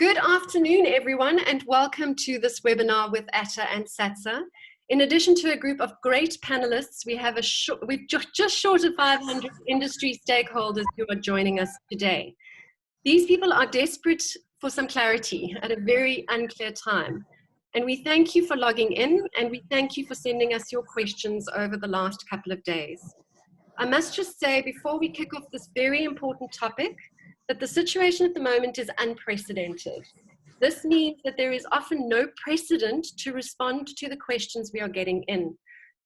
Good afternoon, everyone, and welcome to this webinar with ATTA and SATSA. In addition to a group of great panelists, we've just short of 500 industry stakeholders who are joining us today. These people are desperate for some clarity at a very unclear time. And we thank you for logging in, and we thank you for sending us your questions over the last couple of days. I must just say, before we kick off this very important topic, that the situation at the moment is unprecedented. This means that there is often no precedent to respond to the questions we are getting in.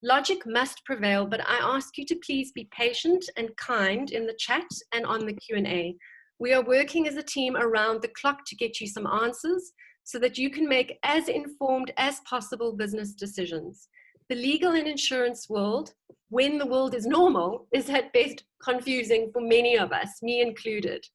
Logic must prevail, but I ask you to please be patient and kind in the chat and on the Q&A. We are working as a team around the clock to get you some answers so that you can make as informed as possible business decisions. The legal and insurance world, when the world is normal, is at best confusing for many of us, me included.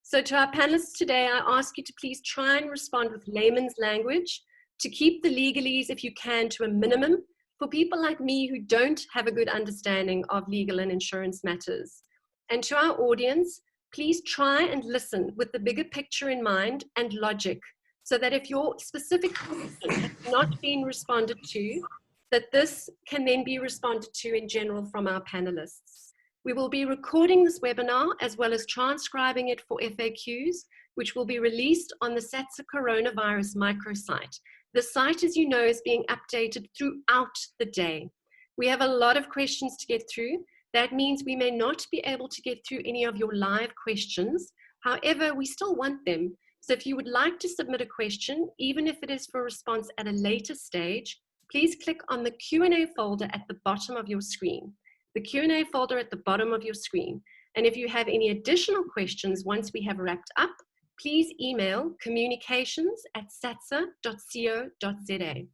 So to our panelists today, I ask you to please try and respond with layman's language, to keep the legalese, if you can, to a minimum for people like me who don't have a good understanding of legal and insurance matters. And to our audience, please try and listen with the bigger picture in mind and logic, so that if your specific question has not been responded to, that this can then be responded to in general from our panelists. We will be recording this webinar as well as transcribing it for FAQs, which will be released on the SATSA coronavirus microsite. The site, as you know, is being updated throughout the day. We have a lot of questions to get through. That means we may not be able to get through any of your live questions. However, we still want them. So if you would like to submit a question, even if it is for response at a later stage, please click on the Q&A folder at the bottom of your screen. The Q&A folder at the bottom of your screen. And if you have any additional questions once we have wrapped up, please email communications@satsa.co.za.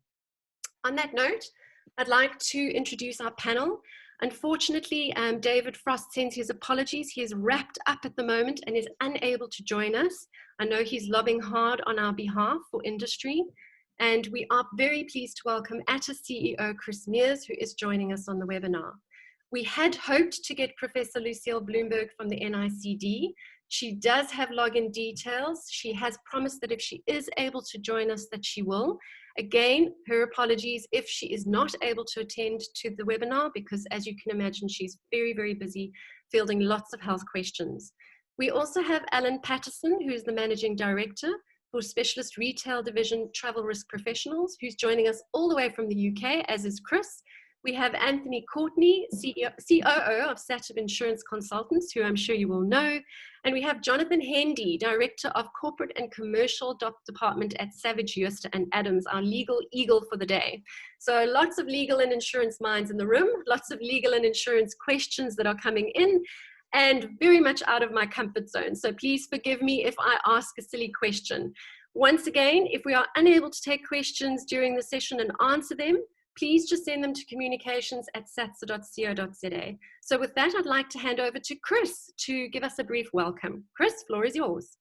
On that note, I'd like to introduce our panel. Unfortunately, David Frost sends his apologies. He is wrapped up at the moment and is unable to join us. I know he's lobbying hard on our behalf for industry. And we are very pleased to welcome ATTA CEO Chris Mears, who is joining us on the webinar. We had hoped to get Professor Lucille Blumberg from the NICD. She does have login details. She has promised that if she is able to join us, that she will. Again, her apologies if she is not able to attend to the webinar, because as you can imagine, she's very, very busy fielding lots of health questions. We also have Alan Pattison, who is the Managing Director for Specialist Retail Division Travel Risk Professionals, who's joining us all the way from the UK, as is Chris. We have Anthony Courtenay, COO of SATIB Insurance Consultants, who I'm sure you will know. And we have Jonathan Hendey, Director of Corporate and Commercial Department at Savage, Jooste and Adams, our legal eagle for the day. So lots of legal and insurance minds in the room, lots of legal and insurance questions that are coming in, and very much out of my comfort zone. So please forgive me if I ask a silly question. Once again, if we are unable to take questions during the session and answer them, please just send them to communications@satsa.co.za. So with that, I'd like to hand over to Chris to give us a brief welcome. Chris, floor is yours.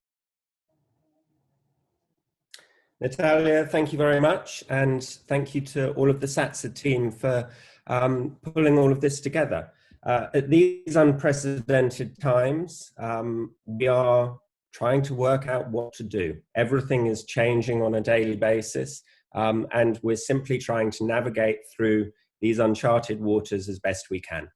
Natalia, thank you very much. And thank you to all of the SATSA team for pulling all of this together. At these unprecedented times, we are trying to work out what to do. Everything is changing on a daily basis. And we're simply trying to navigate through these uncharted waters as best we can.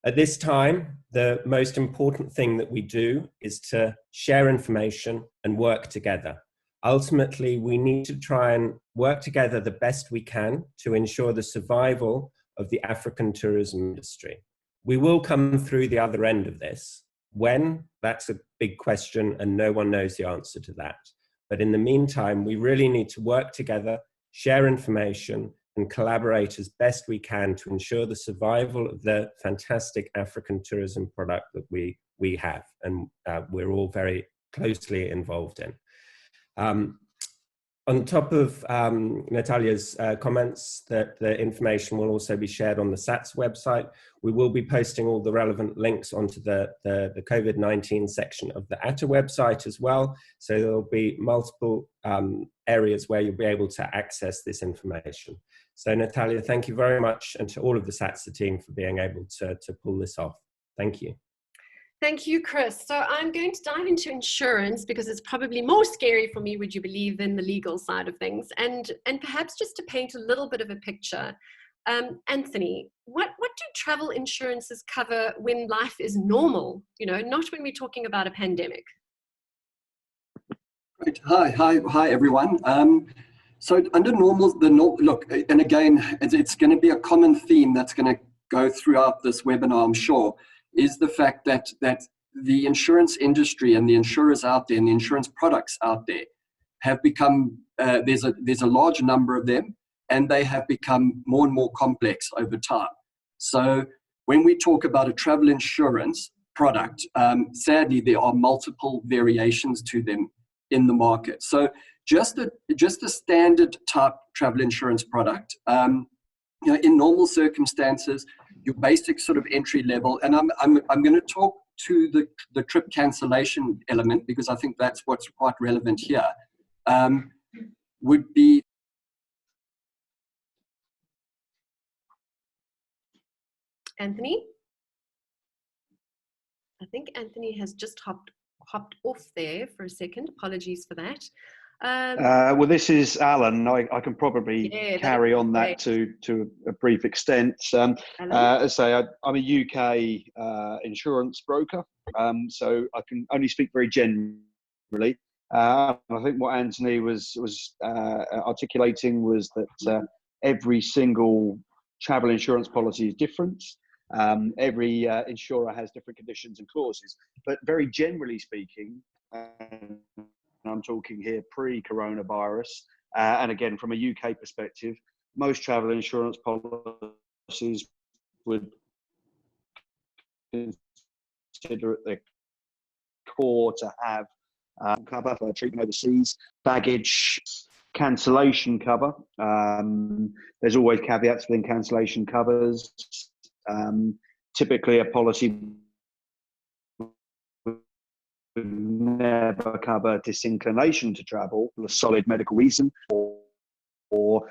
At this time, the most important thing that we do is to share information and work together. Ultimately, we need to try and work together the best we can to ensure the survival of the African tourism industry. We will come through the other end of this. When? That's a big question, and no one knows the answer to that. But in the meantime, we really need to work together, share information, and collaborate as best we can to ensure the survival of the fantastic African tourism product that we have, and we're all very closely involved in. On top of Natalia's comments that the information will also be shared on the SATS website, we will be posting all the relevant links onto the COVID-19 section of the ATTA website as well. So there'll be multiple areas where you'll be able to access this information. So Natalia, thank you very much, and to all of the SATSA team for being able to pull this off. Thank you. Thank you, Chris. So I'm going to dive into insurance because it's probably more scary for me, would you believe, than the legal side of things. And perhaps just to paint a little bit of a picture, Anthony, what do travel insurances cover when life is normal? You know, not when we're talking about a pandemic. Great. Hi, everyone. So under normal, look, and again, it's going to be a common theme that's going to go throughout this webinar, I'm sure, is the fact that the insurance industry and the insurers out there and the insurance products out there have become, there's a large number of them, and they have become more and more complex over time. So when we talk about a travel insurance product, sadly, there are multiple variations to them in the market. So just a standard type travel insurance product, you know, in normal circumstances, your basic sort of entry level, and I'm going to talk to the trip cancellation element because I think that's what's quite relevant here, would be Anthony? I think Anthony has just hopped off there for a second. Apologies for that. Well, this is Alan. I can probably carry on that to a brief extent. As I say, I'm a UK insurance broker, so I can only speak very generally. I think what Anthony was articulating was that every single travel insurance policy is different. Every insurer has different conditions and clauses, but very generally speaking, I'm talking here pre-coronavirus, and again from a UK perspective, most travel insurance policies would consider at their core to have cover for treatment overseas, baggage, cancellation cover. There's always caveats within cancellation covers. Typically a policy would never cover disinclination to travel for a solid medical reason, or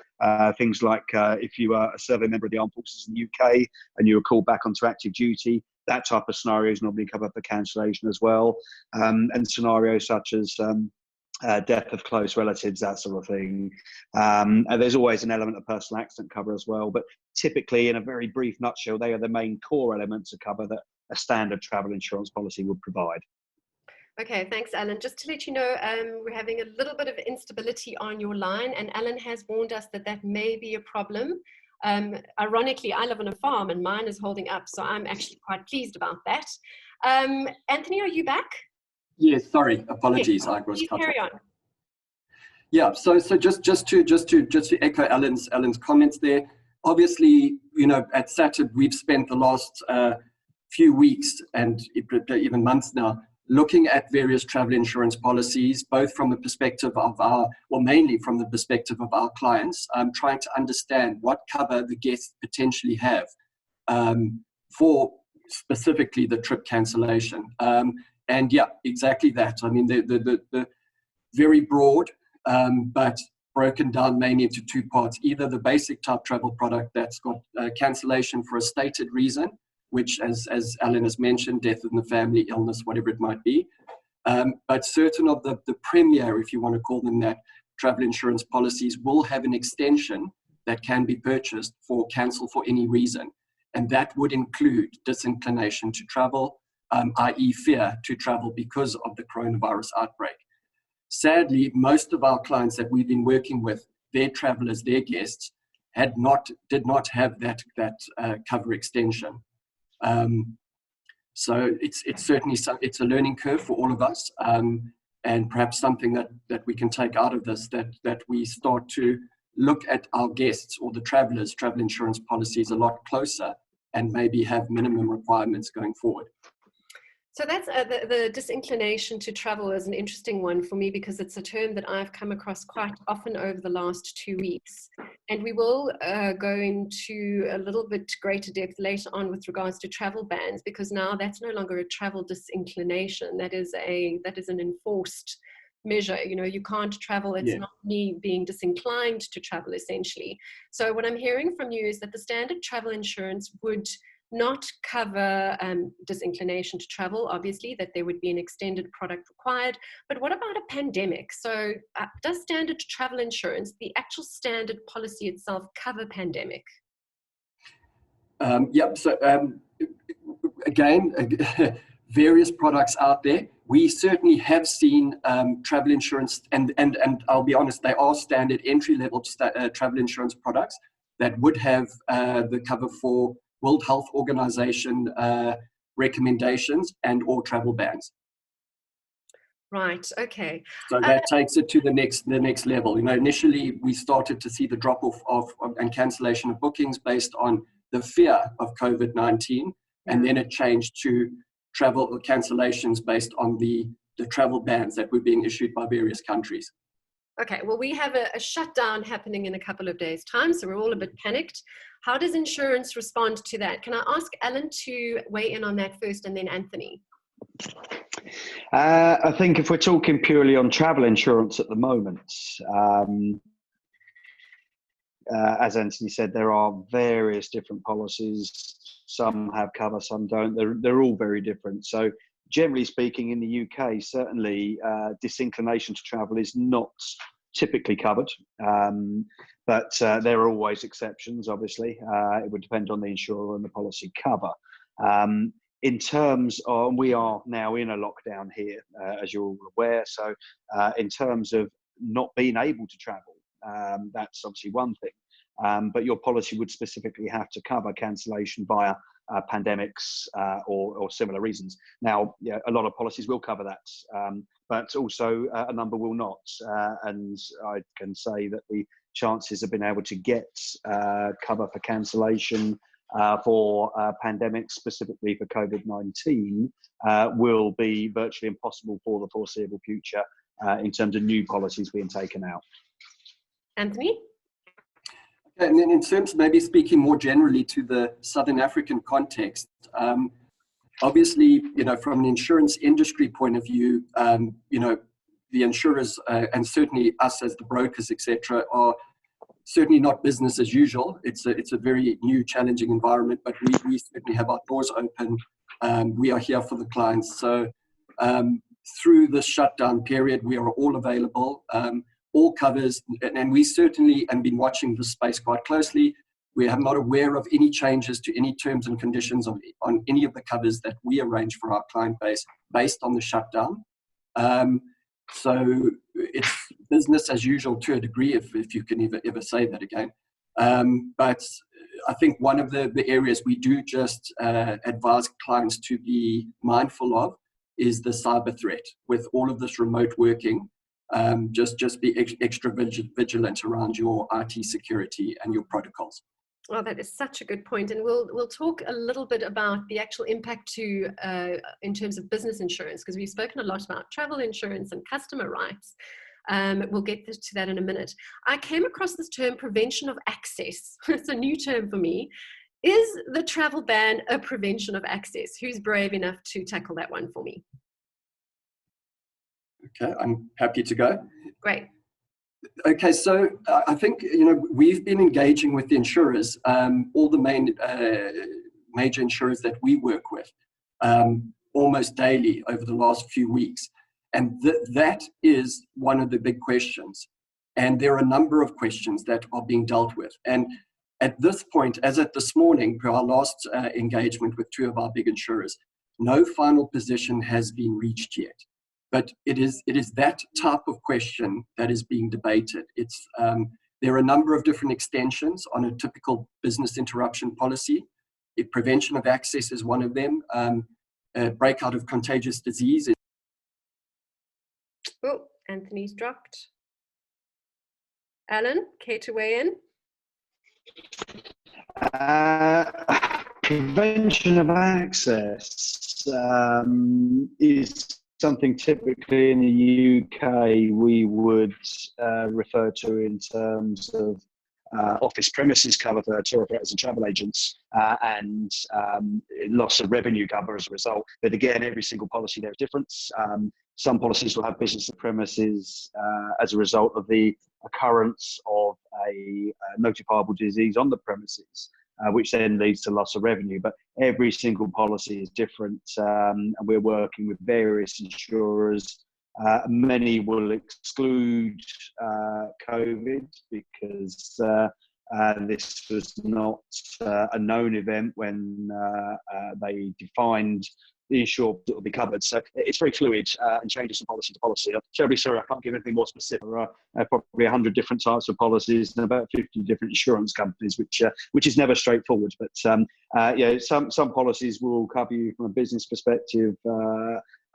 things like if you are a serving member of the armed forces in the UK and you were called back onto active duty, that type of scenario is normally covered for cancellation as well, and scenarios such as death of close relatives, that sort of thing. And there's always an element of personal accident cover as well, but typically, in a very brief nutshell, they are the main core elements of cover that a standard travel insurance policy would provide. Okay, thanks, Alan. Just to let you know, we're having a little bit of instability on your line, and Alan has warned us that that may be a problem. Ironically, I live on a farm and mine is holding up, so I'm actually quite pleased about that. Anthony, are you back? Yes, sorry, apologies. Yes, please carry on. Yeah, so just to echo Alan's comments there. Obviously, you know, at SATIB we've spent the last few weeks and even months now looking at various travel insurance policies, both from the perspective of mainly from the perspective of our clients, trying to understand what cover the guests potentially have for specifically the trip cancellation. And yeah, exactly that. I mean, the very broad, but broken down mainly into two parts. Either the basic type travel product that's got cancellation for a stated reason, which as Alan has mentioned, death in the family, illness, whatever it might be. But certain of the premier, if you want to call them that, travel insurance policies will have an extension that can be purchased for cancel for any reason. And that would include disinclination to travel, i.e. fear to travel because of the coronavirus outbreak. Sadly, most of our clients that we've been working with, their travelers, their guests, did not have that cover extension. So it's certainly it's a learning curve for all of us, and perhaps something that we can take out of this, that we start to look at our guests or the travelers' travel insurance policies a lot closer and maybe have minimum requirements going forward. So that's the disinclination to travel is an interesting one for me because it's a term that I've come across quite often over the last 2 weeks. And we will go into a little bit greater depth later on with regards to travel bans, because now that's no longer a travel disinclination. That is an enforced measure. You know, you can't travel. It's not me being disinclined to travel, essentially. So what I'm hearing from you is that the standard travel insurance would not cover disinclination to travel, obviously, that there would be an extended product required. But what about a pandemic? So does standard travel insurance, the actual standard policy itself, cover pandemic? Yep. So again, various products out there. We certainly have seen travel insurance, and I'll be honest, they are standard entry-level travel insurance products that would have the cover for World Health Organization recommendations and or travel bans. Right. Okay. So that takes it to the next level. You know, initially we started to see the drop off and cancellation of bookings based on the fear of COVID-19, and then it changed to travel cancellations based on the travel bans that were being issued by various countries. Okay, well, we have a shutdown happening in a couple of days' time, so we're all a bit panicked. How does insurance respond to that? Can I ask Alan to weigh in on that first, and then Anthony? I think if we're talking purely on travel insurance at the moment, as Anthony said, there are various different policies. Some have cover, some don't. They're all very different. So generally speaking, in the UK, certainly disinclination to travel is not typically covered, but there are always exceptions, obviously. It would depend on the insurer and the policy cover. In terms of, we are now in a lockdown here, as you're all aware, so in terms of not being able to travel, that's obviously one thing, but your policy would specifically have to cover cancellation via pandemics or similar reasons. Now, yeah, a lot of policies will cover that, but also a number will not. And I can say that the chances of being able to get cover for cancellation for pandemics, specifically for COVID-19, will be virtually impossible for the foreseeable future in terms of new policies being taken out. Anthony? And then in terms of maybe speaking more generally to the Southern African context, obviously, you know, from an insurance industry point of view, you know, the insurers and certainly us as the brokers, etc., are certainly not business as usual. It's a very new, challenging environment, but we certainly have our doors open. We are here for the clients. So through this shutdown period, we are all available. All covers, and we certainly have been watching this space quite closely. We are not aware of any changes to any terms and conditions on any of the covers that we arrange for our client base based on the shutdown. So it's business as usual to a degree, if you can ever say that again. But I think one of the areas we do just advise clients to be mindful of is the cyber threat. With all of this remote working, just be extra vigilant around your IT security and your protocols. Oh, that is such a good point. And we'll talk a little bit about the actual impact to in terms of business insurance, because we've spoken a lot about travel insurance and customer rights. We'll get to that in a minute. I came across this term, prevention of access. It's a new term for me. Is the travel ban a prevention of access? Who's brave enough to tackle that one for me? Okay, I'm happy to go. Great. Okay, so I think, you know, we've been engaging with the insurers, all the main major insurers that we work with, almost daily over the last few weeks. And that is one of the big questions. And there are a number of questions that are being dealt with. And at this point, as at this morning, per our last engagement with two of our big insurers, no final position has been reached yet. But it is that type of question that is being debated. It's there are a number of different extensions on a typical business interruption policy. Prevention of access is one of them. Breakout of contagious disease. Oh, Anthony's dropped. Alan, care to weigh in? Prevention of access is something typically in the UK we would refer to in terms of office premises cover for tour operators and travel agents and loss of revenue cover as a result. But again, every single policy there is different. Some policies will have business premises as a result of the occurrence of a notifiable disease on the premises. which then leads to loss of revenue. But every single policy is different, and we're working with various insurers. Many will exclude COVID because this was not a known event when they defined the insured that will be covered. So it's very fluid and changes from policy to policy. I'm terribly sorry, I can't give anything more specific. There are probably 100 different types of policies and about 50 different insurance companies, which is never straightforward. But yeah, some policies will cover you from a business perspective.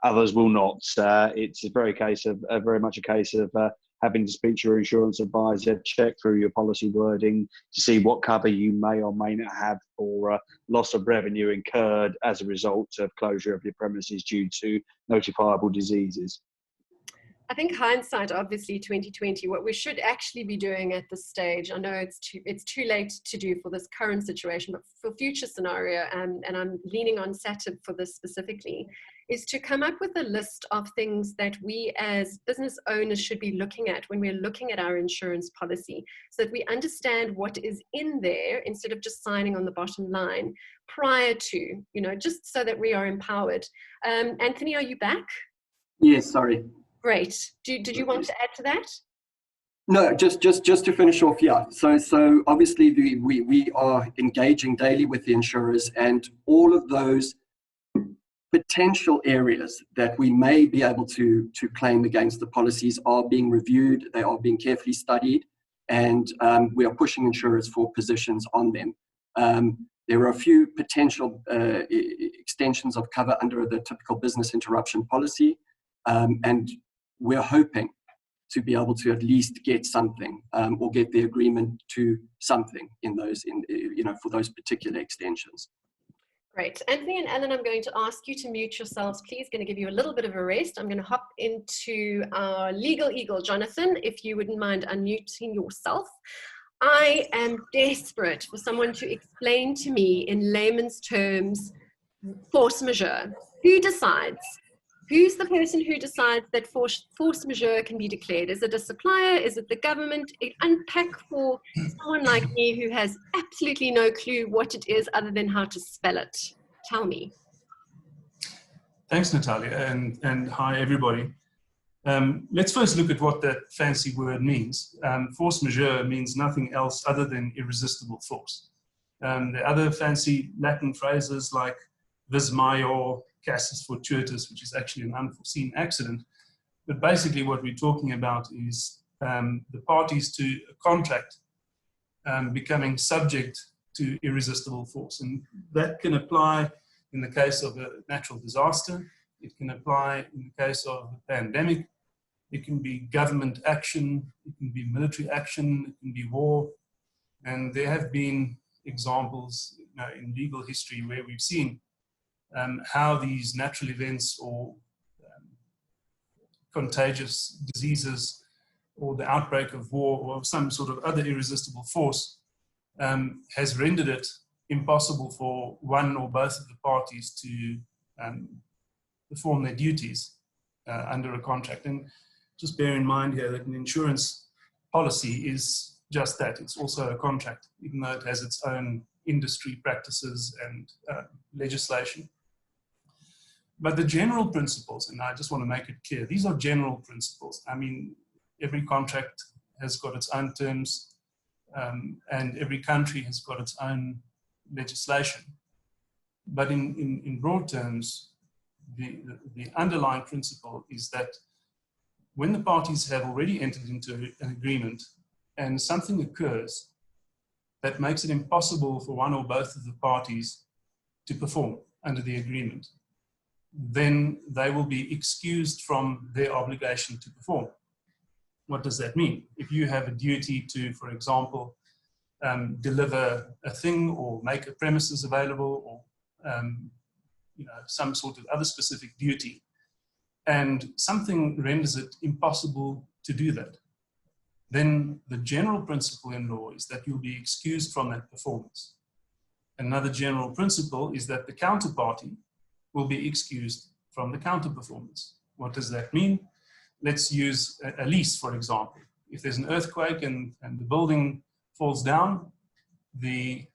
Others will not. It's very much a case of having to speak to your insurance advisor, check through your policy wording to see what cover you may or may not have for loss of revenue incurred as a result of closure of your premises due to notifiable diseases. I think hindsight, obviously 2020, what we should actually be doing at this stage, I know it's too late to do for this current situation, but for future scenario, and I'm leaning on SATIB for this specifically, is to come up with a list of things that we as business owners should be looking at when we're looking at our insurance policy, so that we understand what is in there instead of just signing on the bottom line prior to, just so that we are empowered. Anthony, are you back? Yes, sorry. Great. Did you want to add to that? No, just to finish off, yeah. So obviously we are engaging daily with the insurers, and all of those potential areas that we may be able to claim against the policies are being reviewed. They are being carefully studied, and we are pushing insurers for positions on them. There are a few potential extensions of cover under the typical business interruption policy, and we're hoping to be able to at least get something or get the agreement to something in those, for those particular extensions. Great. Anthony and Alan, I'm going to ask you to mute yourselves, please. Going to give you a little bit of a rest. I'm going to hop into our legal eagle, Jonathan, if you wouldn't mind unmuting yourself. I am desperate for someone to explain to me in layman's terms force majeure. Who decides? Who's the person who decides that force majeure can be declared? Is it a supplier? Is it the government? Unpack for someone like me who has absolutely no clue what it is other than how to spell it. Tell me. Thanks, Natalia, and hi, everybody. Let's first look at what that fancy word means. Force majeure means nothing else other than irresistible force. The other fancy Latin phrases like vis maior, casus fortuitus, which is actually an unforeseen accident. But basically what we're talking about is the parties to a contract becoming subject to irresistible force. And that can apply in the case of a natural disaster. It can apply in the case of a pandemic. It can be government action. It can be military action. It can be war. And there have been examples in legal history where we've seen how these natural events or contagious diseases or the outbreak of war or some sort of other irresistible force has rendered it impossible for one or both of the parties to perform their duties under a contract. And just bear in mind here that an insurance policy is just that. It's also a contract, even though it has its own industry practices and legislation. But the general principles, and I just want to make it clear, these are general principles. I mean, every contract has got its own terms, and every country has got its own legislation. But in broad terms, the underlying principle is that when the parties have already entered into an agreement and something occurs that makes it impossible for one or both of the parties to perform under the agreement, then they will be excused from their obligation to perform. What does that mean? If you have a duty to, for example, deliver a thing or make a premises available or some sort of other specific duty, and something renders it impossible to do that, then the general principle in law is that you'll be excused from that performance. Another general principle is that the counterparty will be excused from the counter performance. What does that mean? Let's use a lease, for example. If there's an earthquake and the building falls down, the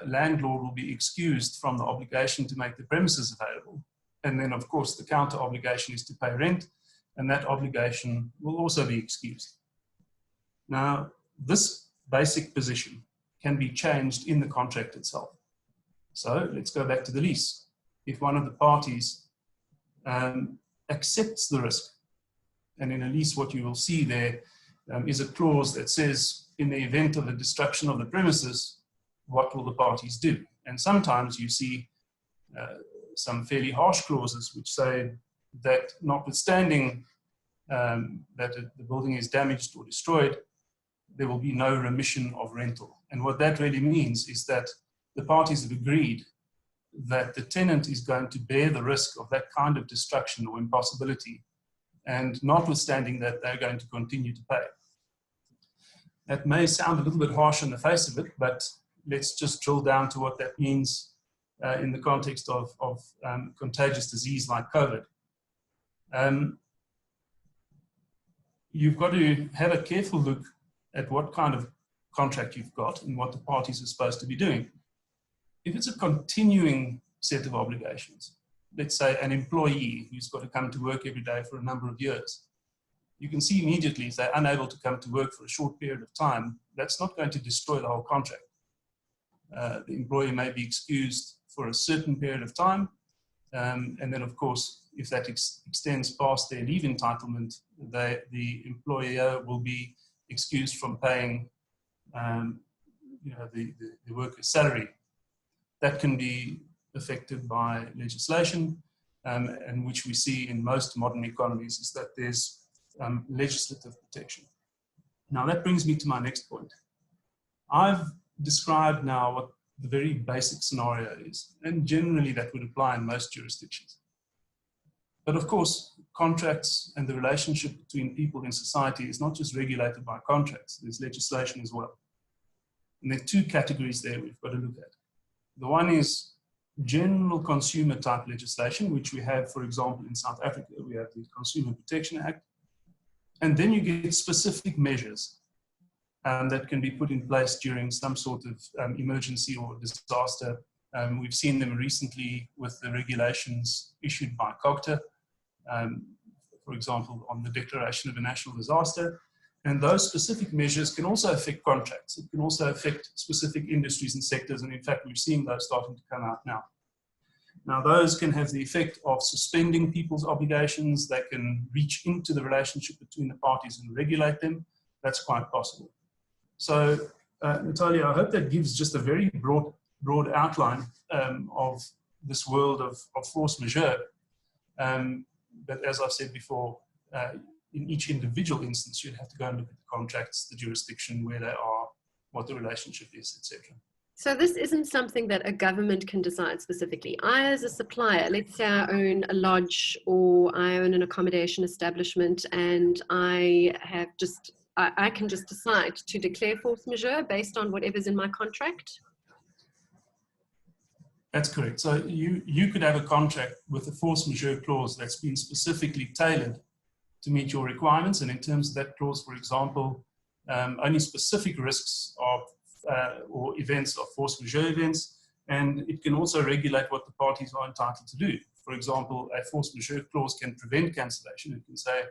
landlord will be excused from the obligation to make the premises available. And then, of course, the counter obligation is to pay rent, and that obligation will also be excused. Now, this basic position can be changed in the contract itself. So let's go back to the lease. If one of the parties accepts the risk, and in a lease what you will see there is a clause that says, in the event of the destruction of the premises, what will the parties do? And sometimes you see some fairly harsh clauses which say that notwithstanding that the building is damaged or destroyed, there will be no remission of rental. And what that really means is that the parties have agreed that the tenant is going to bear the risk of that kind of destruction or impossibility, and notwithstanding that, they're going to continue to pay. That may sound a little bit harsh on the face of it, but let's just drill down to what that means in the context of contagious disease like COVID. You've got to have a careful look at what kind of contract you've got and what the parties are supposed to be doing. If it's a continuing set of obligations, let's say an employee who's got to come to work every day for a number of years, you can see immediately if they're unable to come to work for a short period of time, that's not going to destroy the whole contract. The employee may be excused for a certain period of time, and then of course, if that extends past their leave entitlement, the employer will be excused from paying the worker's salary. That can be affected by legislation, and which we see in most modern economies is that there's legislative protection. Now that brings me to my next point. I've described now what the very basic scenario is, and generally that would apply in most jurisdictions. But of course, contracts and the relationship between people in society is not just regulated by contracts, there's legislation as well. And there are two categories there we've got to look at. The one is general consumer type legislation, which we have, for example, in South Africa, we have the Consumer Protection Act. And then you get specific measures that can be put in place during some sort of emergency or disaster. We've seen them recently with the regulations issued by COGTA, for example, on the declaration of a national disaster. And those specific measures can also affect contracts. It can also affect specific industries and sectors. And in fact, we've seen those starting to come out now. Now, those can have the effect of suspending people's obligations. They can reach into the relationship between the parties and regulate them. That's quite possible. So, Natalia, I hope that gives just a very broad outline of this world of force majeure. But as I've said before, in each individual instance, you'd have to go and look at the contracts, the jurisdiction, where they are, what the relationship is, etc. So this isn't something that a government can decide specifically. I, as a supplier, let's say I own a lodge or I own an accommodation establishment, and I can just decide to declare force majeure based on whatever's in my contract. That's correct. So you could have a contract with a force majeure clause that's been specifically tailored to meet your requirements. And in terms of that clause, for example, only specific risks of or events of force majeure events, and it can also regulate what the parties are entitled to do. For example, a force majeure clause can prevent cancellation. It can say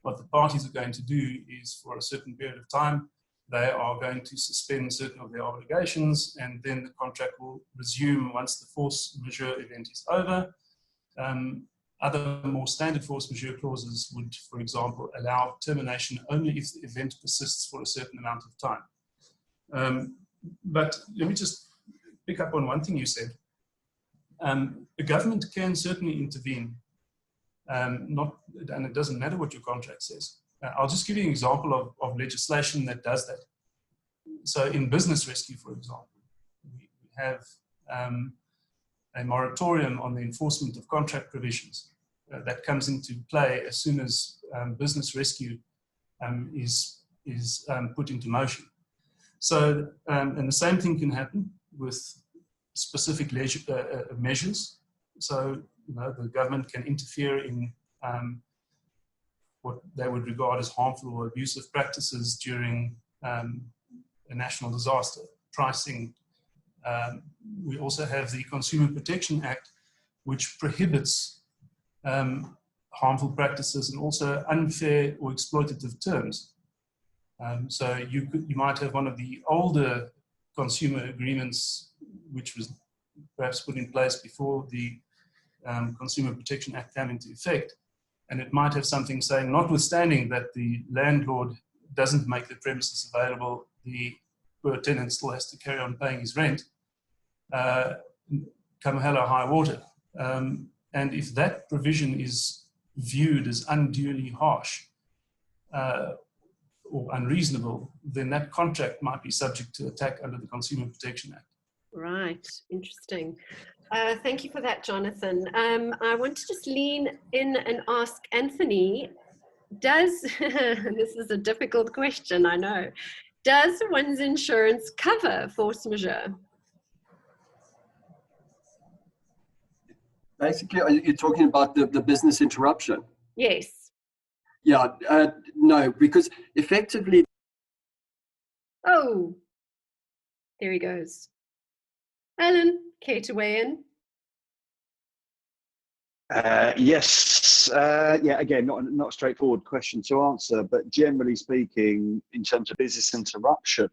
what the parties are going to do is, for a certain period of time, they are going to suspend certain of their obligations, and then the contract will resume once the force majeure event is over. Other more standard force majeure clauses would, for example, allow termination only if the event persists for a certain amount of time. But let me just pick up on one thing you said. The government can certainly intervene, and it doesn't matter what your contract says. I'll just give you an example of legislation that does that. So in business rescue, for example, we have a moratorium on the enforcement of contract provisions that comes into play as soon as business rescue is put into motion. So, and the same thing can happen with specific measures. So, the government can interfere in what they would regard as harmful or abusive practices during a national disaster, pricing, We also have the Consumer Protection Act, which prohibits harmful practices and also unfair or exploitative terms. So you might have one of the older consumer agreements, which was perhaps put in place before the Consumer Protection Act came into effect, and it might have something saying, notwithstanding that the landlord doesn't make the premises available, the poor tenant still has to carry on paying his rent, come hell or high water. And if that provision is viewed as unduly harsh or unreasonable, then that contract might be subject to attack under the Consumer Protection Act. Right, interesting. Thank you for that, Jonathan. I want to just lean in and ask Anthony, does, this is a difficult question, I know, does one's insurance cover force majeure? Basically, are you talking about the business interruption? Yes. Yeah, no, because effectively... Oh, there he goes. Alan, care to weigh in? Yes. Yeah, again, not a straightforward question to answer, but generally speaking, in terms of business interruption,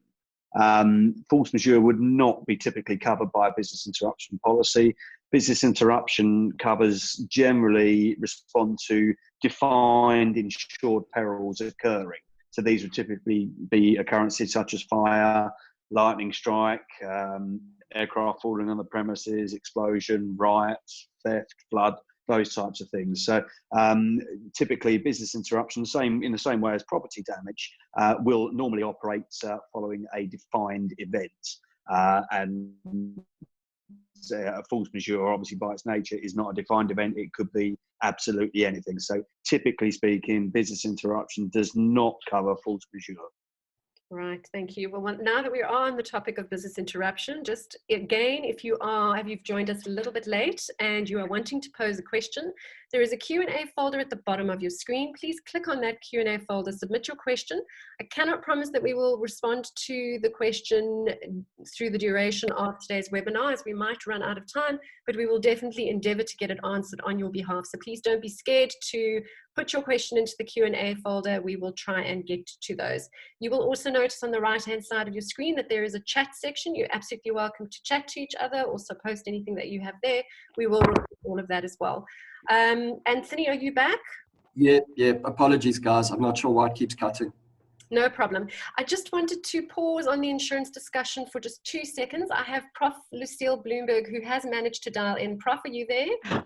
force majeure would not be typically covered by a business interruption policy. Business interruption covers generally respond to defined insured perils occurring. So these would typically be occurrences such as fire, lightning strike, aircraft falling on the premises, explosion, riots, theft, flood, those types of things. So typically business interruption, in the same way as property damage, will normally operate following a defined event. And a force majeure, obviously by its nature, is not a defined event. It could be absolutely anything. So typically speaking, business interruption does not cover force majeure. Right, thank you. Well, now that we are on the topic of business interruption, just again, if you've joined us a little bit late and you are wanting to pose a question, there is a Q&A folder at the bottom of your screen. Please click on that Q&A folder, submit your question. I cannot promise that we will respond to the question through the duration of today's webinar, as we might run out of time, but we will definitely endeavor to get it answered on your behalf. So please don't be scared to put your question into the Q&A folder. We will try and get to those. You will also notice on the right-hand side of your screen that there is a chat section. You're absolutely welcome to chat to each other, also post anything that you have there. We will record all of that as well. Anthony, are you back? Yeah, apologies guys, I'm not sure why it keeps cutting. No problem. I just wanted to pause on the insurance discussion for just 2 seconds. I have Prof. Lucille Blumberg, who has managed to dial in. Prof, are you there?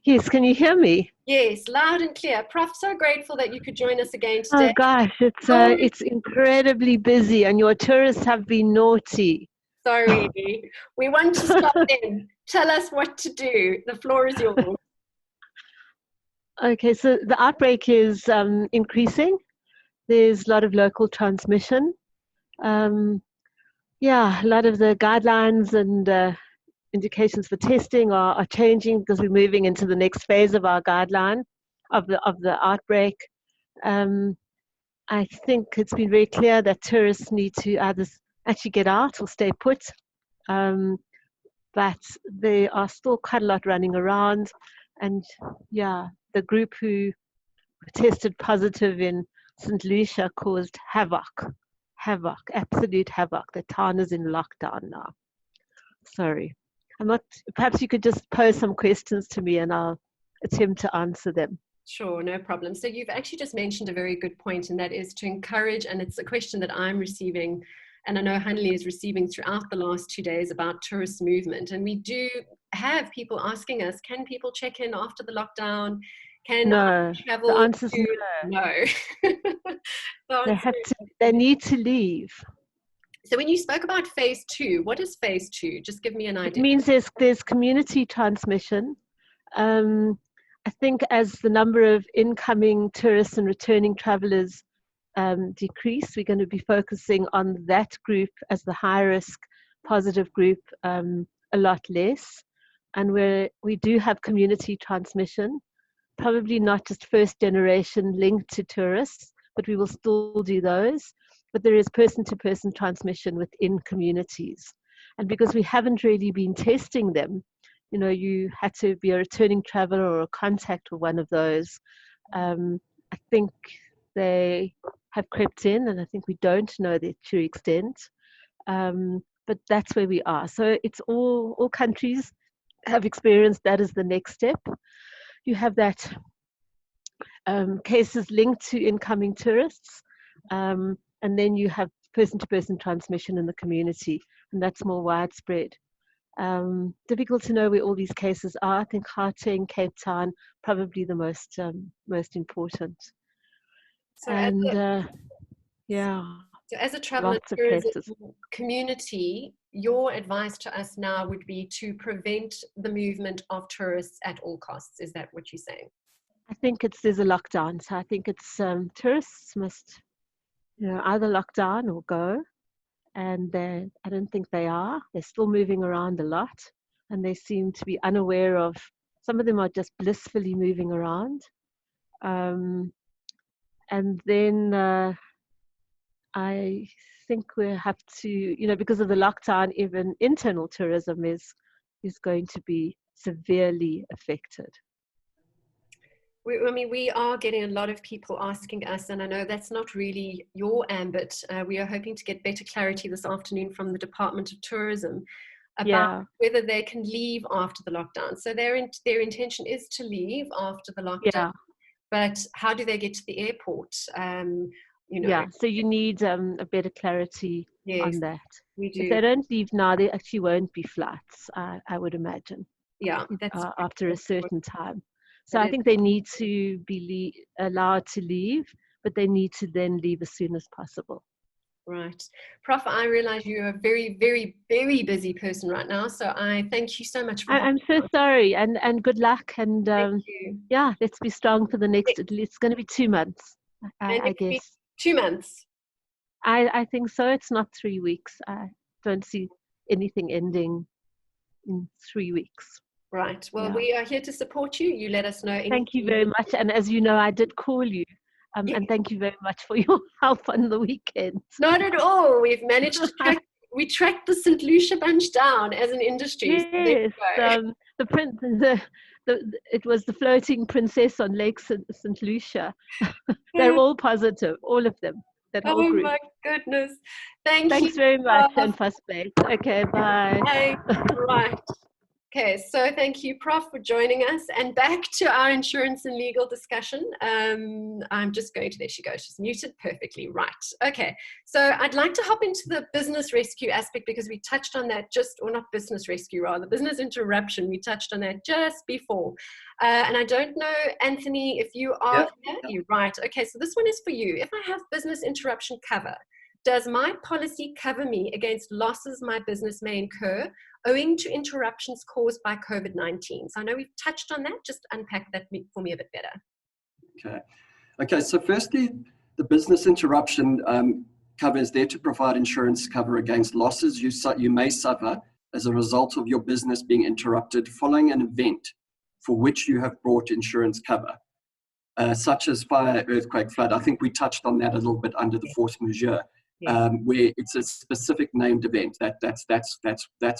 Yes, can you hear me? Yes, loud and clear. Prof, so grateful that you could join us again today. Oh gosh, it's incredibly busy and your tourists have been naughty. Sorry, we want to stop them. Tell us what to do. The floor is yours. Okay, so the outbreak is increasing. There's a lot of local transmission. Yeah, a lot of the guidelines and indications for testing are changing because we're moving into the next phase of our guideline of the outbreak. I think it's been very clear that tourists need to either actually get out or stay put. But there are still quite a lot running around. And yeah, the group who tested positive in St. Lucia caused havoc, absolute havoc. The town is in lockdown now. Sorry. Perhaps you could just pose some questions to me and I'll attempt to answer them. Sure, no problem. So you've actually just mentioned a very good point, and that is to encourage, and it's a question that I'm receiving, and I know Hendey is receiving throughout the last 2 days about tourist movement. And we do have people asking us, can people check in after the lockdown? Can no, travel? The answer is no. They need to leave. So when you spoke about phase 2, what is phase 2? Just give me an idea. It means there's community transmission. I think as the number of incoming tourists and returning travelers decrease, we're going to be focusing on that group as the high risk positive group a lot less. And we do have community transmission, probably not just first generation linked to tourists, but we will still do those. But there is person-to-person transmission within communities. And because we haven't really been testing them, you know, you had to be a returning traveler or a contact with one of those. I think they have crept in, and I think we don't know their true extent. But that's where we are. So it's all countries have experienced that as the next step. You have that cases linked to incoming tourists, and then you have person-to-person transmission in the community, and that's more widespread. Difficult to know where all these cases are. I think Gauteng, Cape Town, probably the most important. So and yeah. So as a travel and tourism community, your advice to us now would be to prevent the movement of tourists at all costs. Is that what you're saying? I think there's a lockdown. So I think it's tourists must, you know, either lock down or go. And I don't think they are. They're still moving around a lot. And they seem to be unaware of, some of them are just blissfully moving around. And then I think we have to, you know, because of the lockdown, even internal tourism is going to be severely affected. We are getting a lot of people asking us, and I know that's not really your ambit. We are hoping to get better clarity this afternoon from the Department of Tourism about whether they can leave after the lockdown. So their intention is to leave after the lockdown, but how do they get to the airport? You know. So you need a better clarity on that. We do. If they don't leave now, there actually won't be flights, I would imagine. Yeah, that's after a certain time. So I think they need to be allowed to leave, but they need to then leave as soon as possible. Right. Prof, I realize you're a very, very, very busy person right now. So I thank you so much for I'm so sorry, and good luck. And thank you. Yeah, let's be strong for the next, it's going to be 2 months, I guess. 2 months? I think so. It's not 3 weeks. I don't see anything ending in 3 weeks. Right. Well, we are here to support you. You let us know anything. Thank you very much. And as you know, I did call you. And thank you very much for your help on the weekend. Not at all. We've managed to tracked the St. Lucia bunch down as an industry. Yes. It was the floating princess on Lake St. Lucia. They're all positive, all of them. That whole group. Oh my goodness. Thanks very much, and Prospect. Okay, bye. Bye. Right. Okay, so thank you, Prof, for joining us. And back to our insurance and legal discussion. I'm just going to, there she goes, she's muted perfectly, right. Okay, so I'd like to hop into the business rescue aspect because we touched on that or not business rescue rather, business interruption, we touched on that just before. And I don't know, Anthony, if you are here, you're right. Okay, so this one is for you. If I have business interruption cover, does my policy cover me against losses my business may incur owing to interruptions caused by COVID-19? So I know we've touched on that. Just unpack that for me a bit better. Okay. So firstly, the business interruption cover is there to provide insurance cover against losses you may suffer as a result of your business being interrupted following an event for which you have brought insurance cover, such as fire, earthquake, flood. I think we touched on that a little bit under the force majeure. Where it's a specific named event. That's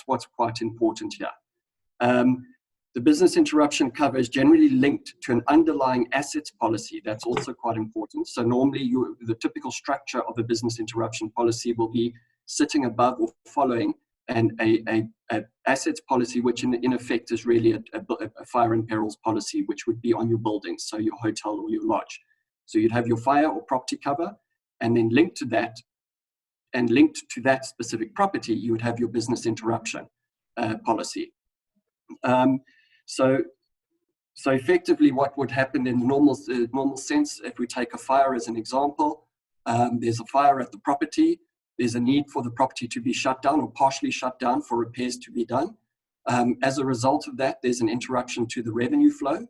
what's quite important here. The business interruption cover is generally linked to an underlying assets policy. That's also quite important. So normally the typical structure of a business interruption policy will be sitting above or following an assets policy, which in effect is really a fire and perils policy, which would be on your building, so your hotel or your lodge. So you'd have your fire or property cover, and then linked to that specific property, you would have your business interruption policy. So effectively, what would happen in the normal sense, if we take a fire as an example, there's a fire at the property. There's a need for the property to be shut down or partially shut down for repairs to be done. As a result of that, there's an interruption to the revenue flow.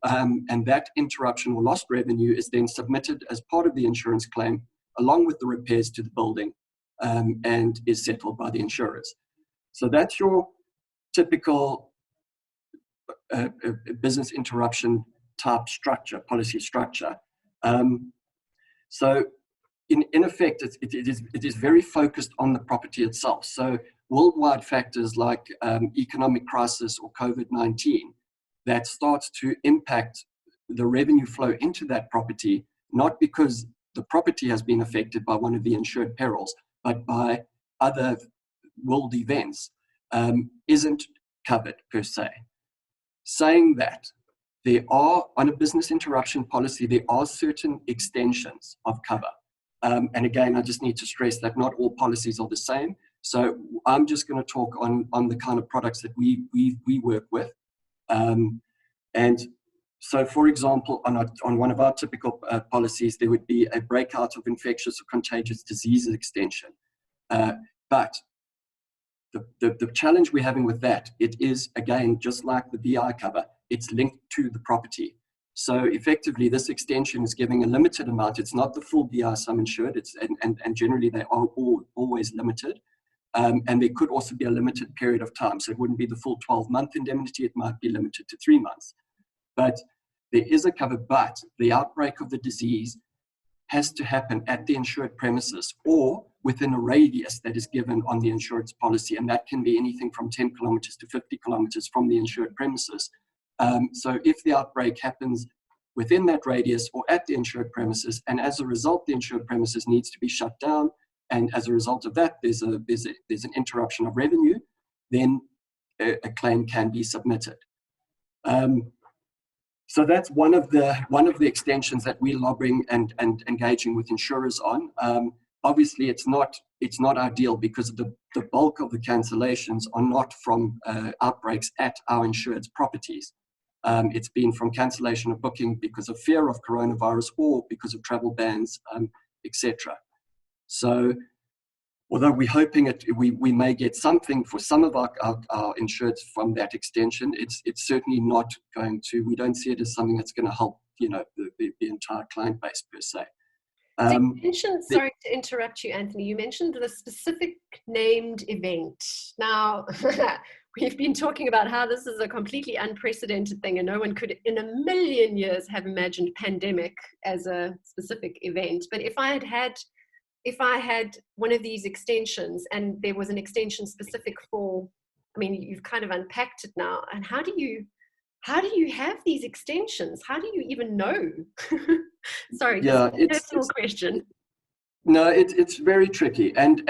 And that interruption or lost revenue is then submitted as part of the insurance claim, along with the repairs to the building, and is settled by the insurers. So that's your typical business interruption type structure, policy structure. So in effect, it is very focused on the property itself. So worldwide factors like economic crisis or COVID-19 that starts to impact the revenue flow into that property, not because the property has been affected by one of the insured perils, but by other world events, isn't covered per se. Saying that, there are, on a business interruption policy, there are certain extensions of cover. And again, I just need to stress that not all policies are the same. So I'm just going to talk on the kind of products that we work with. And so, for example, on one of our typical policies, there would be a breakout of infectious or contagious diseases extension. But the challenge we're having with that, it is, again, just like the BI cover, it's linked to the property. So effectively, this extension is giving a limited amount. It's not the full BI sum insured, and generally they are always limited. And there could also be a limited period of time. So it wouldn't be the full 12-month indemnity, it might be limited to 3 months. But there is a cover, but the outbreak of the disease has to happen at the insured premises or within a radius that is given on the insurance policy. And that can be anything from 10 kilometers to 50 kilometers from the insured premises. So if the outbreak happens within that radius or at the insured premises, and as a result, the insured premises needs to be shut down, and as a result of that, there's an interruption of revenue, then a claim can be submitted. So that's one of the extensions that we're lobbying and engaging with insurers on. Obviously, it's not ideal because the bulk of the cancellations are not from outbreaks at our insured's properties. It's been from cancellation of booking because of fear of coronavirus or because of travel bans, etc. So, although we're hoping we may get something for some of our insureds from that extension, it's certainly not going to. We don't see it as something that's going to help, the entire client base per se. So you mentioned, sorry to interrupt you, Anthony, you mentioned the specific named event. Now, we've been talking about how this is a completely unprecedented thing and no one could in a million years have imagined pandemic as a specific event. But if I had one of these extensions and there was an extension specific for, I mean, you've kind of unpacked it now, and how do you have these extensions? How do you even know? Sorry, yeah, it's a personal question. No, it's very tricky. And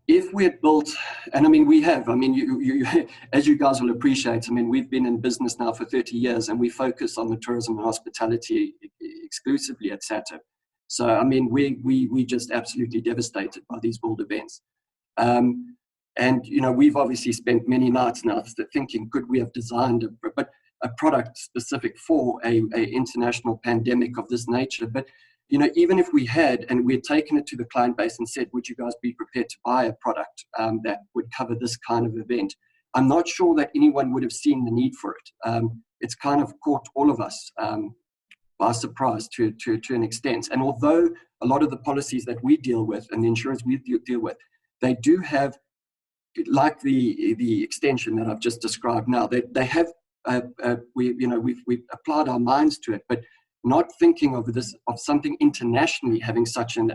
if we had built, and I mean, we have, I mean, you as you guys will appreciate, I mean, we've been in business now for 30 years and we focus on the tourism and hospitality exclusively at SATIB. So, I mean, we just absolutely devastated by these world events. And, we've obviously spent many nights now thinking, could we have designed a product specific for a international pandemic of this nature? But, even if we had, and we had taken it to the client base and said, would you guys be prepared to buy a product that would cover this kind of event? I'm not sure that anyone would have seen the need for it. It's kind of caught all of us by surprise to an extent. And although a lot of the policies that we deal with and the insurance we deal with, they do have, like the extension that I've just described now, they have, we've applied our minds to it, but not thinking of something internationally having such an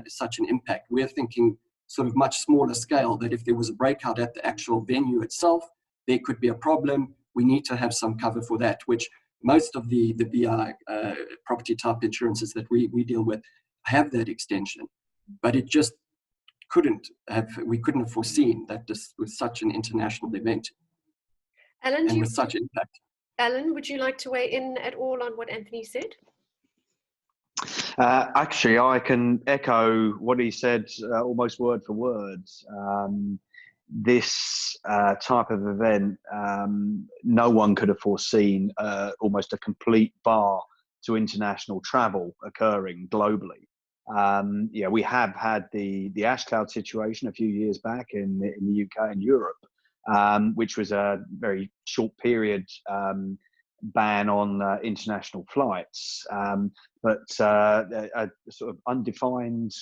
impact. We're thinking sort of much smaller scale, that if there was a breakout at the actual venue itself, there could be a problem. We need to have some cover for that, which most of the BI property type insurances that we deal with have that extension, but it just we couldn't have foreseen that this was such an international event and with such impact. Alan, would you like to weigh in at all on what Anthony said? Actually, I can echo what he said almost word for word. This type of event, no one could have foreseen almost a complete bar to international travel occurring globally. We have had the ash cloud situation a few years back in the UK and Europe, which was a very short period ban on international flights, but a sort of undefined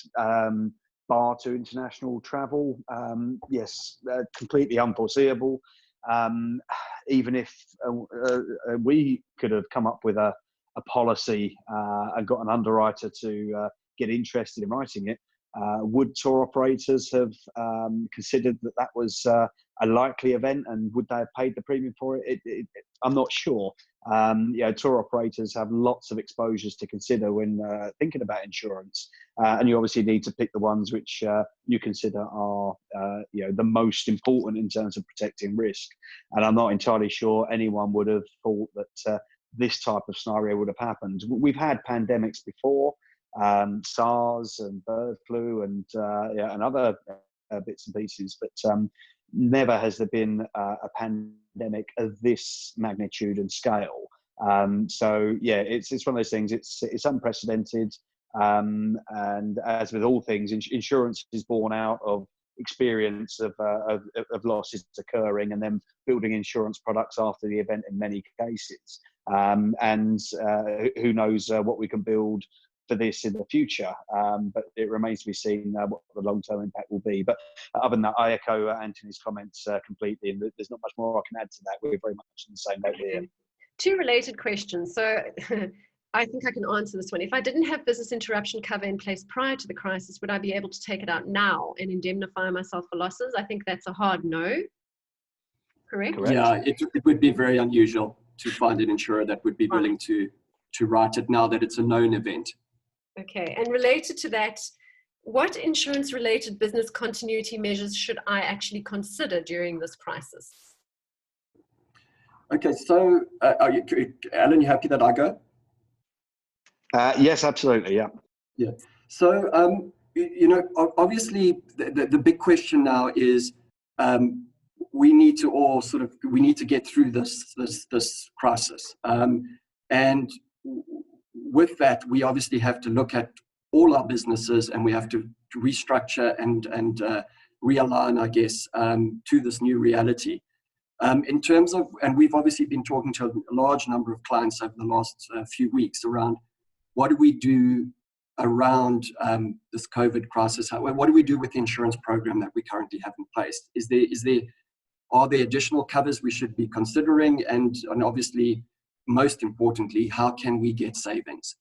bar to international travel, yes, completely unforeseeable. Even if we could have come up with a policy and got an underwriter to get interested in writing it. Would tour operators have considered that that was a likely event, and would they have paid the premium for it? I'm not sure. Tour operators have lots of exposures to consider when thinking about insurance, and you obviously need to pick the ones which you consider are the most important in terms of protecting risk. And I'm not entirely sure anyone would have thought that this type of scenario would have happened. We've had pandemics before, SARS and bird flu and other bits and pieces, but never has there been a pandemic of this magnitude and scale. It's one of those things. It's unprecedented, and as with all things, insurance is born out of experience of losses occurring, and then building insurance products after the event in many cases. Who knows what we can build for this in the future, but it remains to be seen what the long-term impact will be. But other than that, I echo Anthony's comments completely, and there's not much more I can add to that. We're very much on the same boat here. Two related questions. So I think I can answer this one. If I didn't have business interruption cover in place prior to the crisis, would I be able to take it out now and indemnify myself for losses? I think that's a hard no. Correct? Yeah, it would be very unusual to find an insurer that would be willing to write it now that it's a known event. Okay, and related to that, what insurance-related business continuity measures should I actually consider during this crisis? Okay, so Alan, you happy that I go? Yes, absolutely, yeah. Yeah. So, obviously, the big question now is we need to get through this crisis, and with that, we obviously have to look at all our businesses, and we have to restructure and realign, I guess, to this new reality. In terms of, and we've obviously been talking to a large number of clients over the last few weeks around what do we do around this COVID crisis? What do we do with the insurance program that we currently have in place? Are there additional covers we should be considering? And obviously, most importantly, how can we get savings?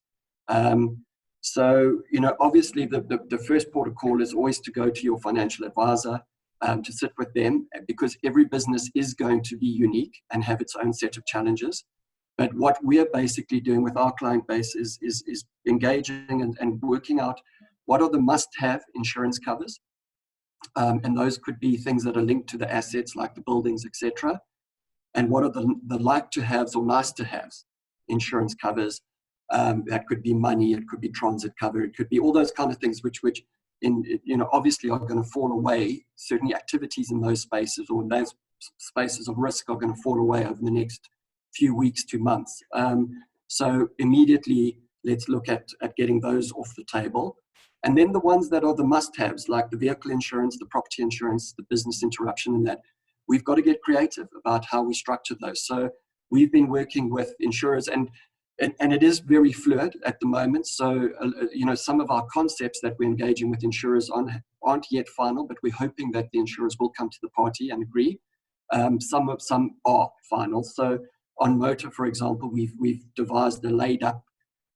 So, obviously the first port of call is always to go to your financial advisor, to sit with them, because every business is going to be unique and have its own set of challenges. But what we're basically doing with our client base is engaging and working out what are the must-have insurance covers. And those could be things that are linked to the assets like the buildings, etc. And what are the like-to-haves or nice-to-haves insurance covers. That could be money, it could be transit cover, it could be all those kind of things which obviously are going to fall away. Certainly activities in those spaces or those spaces of risk are going to fall away over the next few weeks to months. So immediately let's look at getting those off the table. And then the ones that are the must-haves, like the vehicle insurance, the property insurance, the business interruption, and that, we've got to get creative about how we structure those. So we've been working with insurers, and it is very fluid at the moment. So, some of our concepts that we're engaging with insurers on aren't yet final, but we're hoping that the insurers will come to the party and agree. Some are final. So on motor, for example, we've devised a laid-up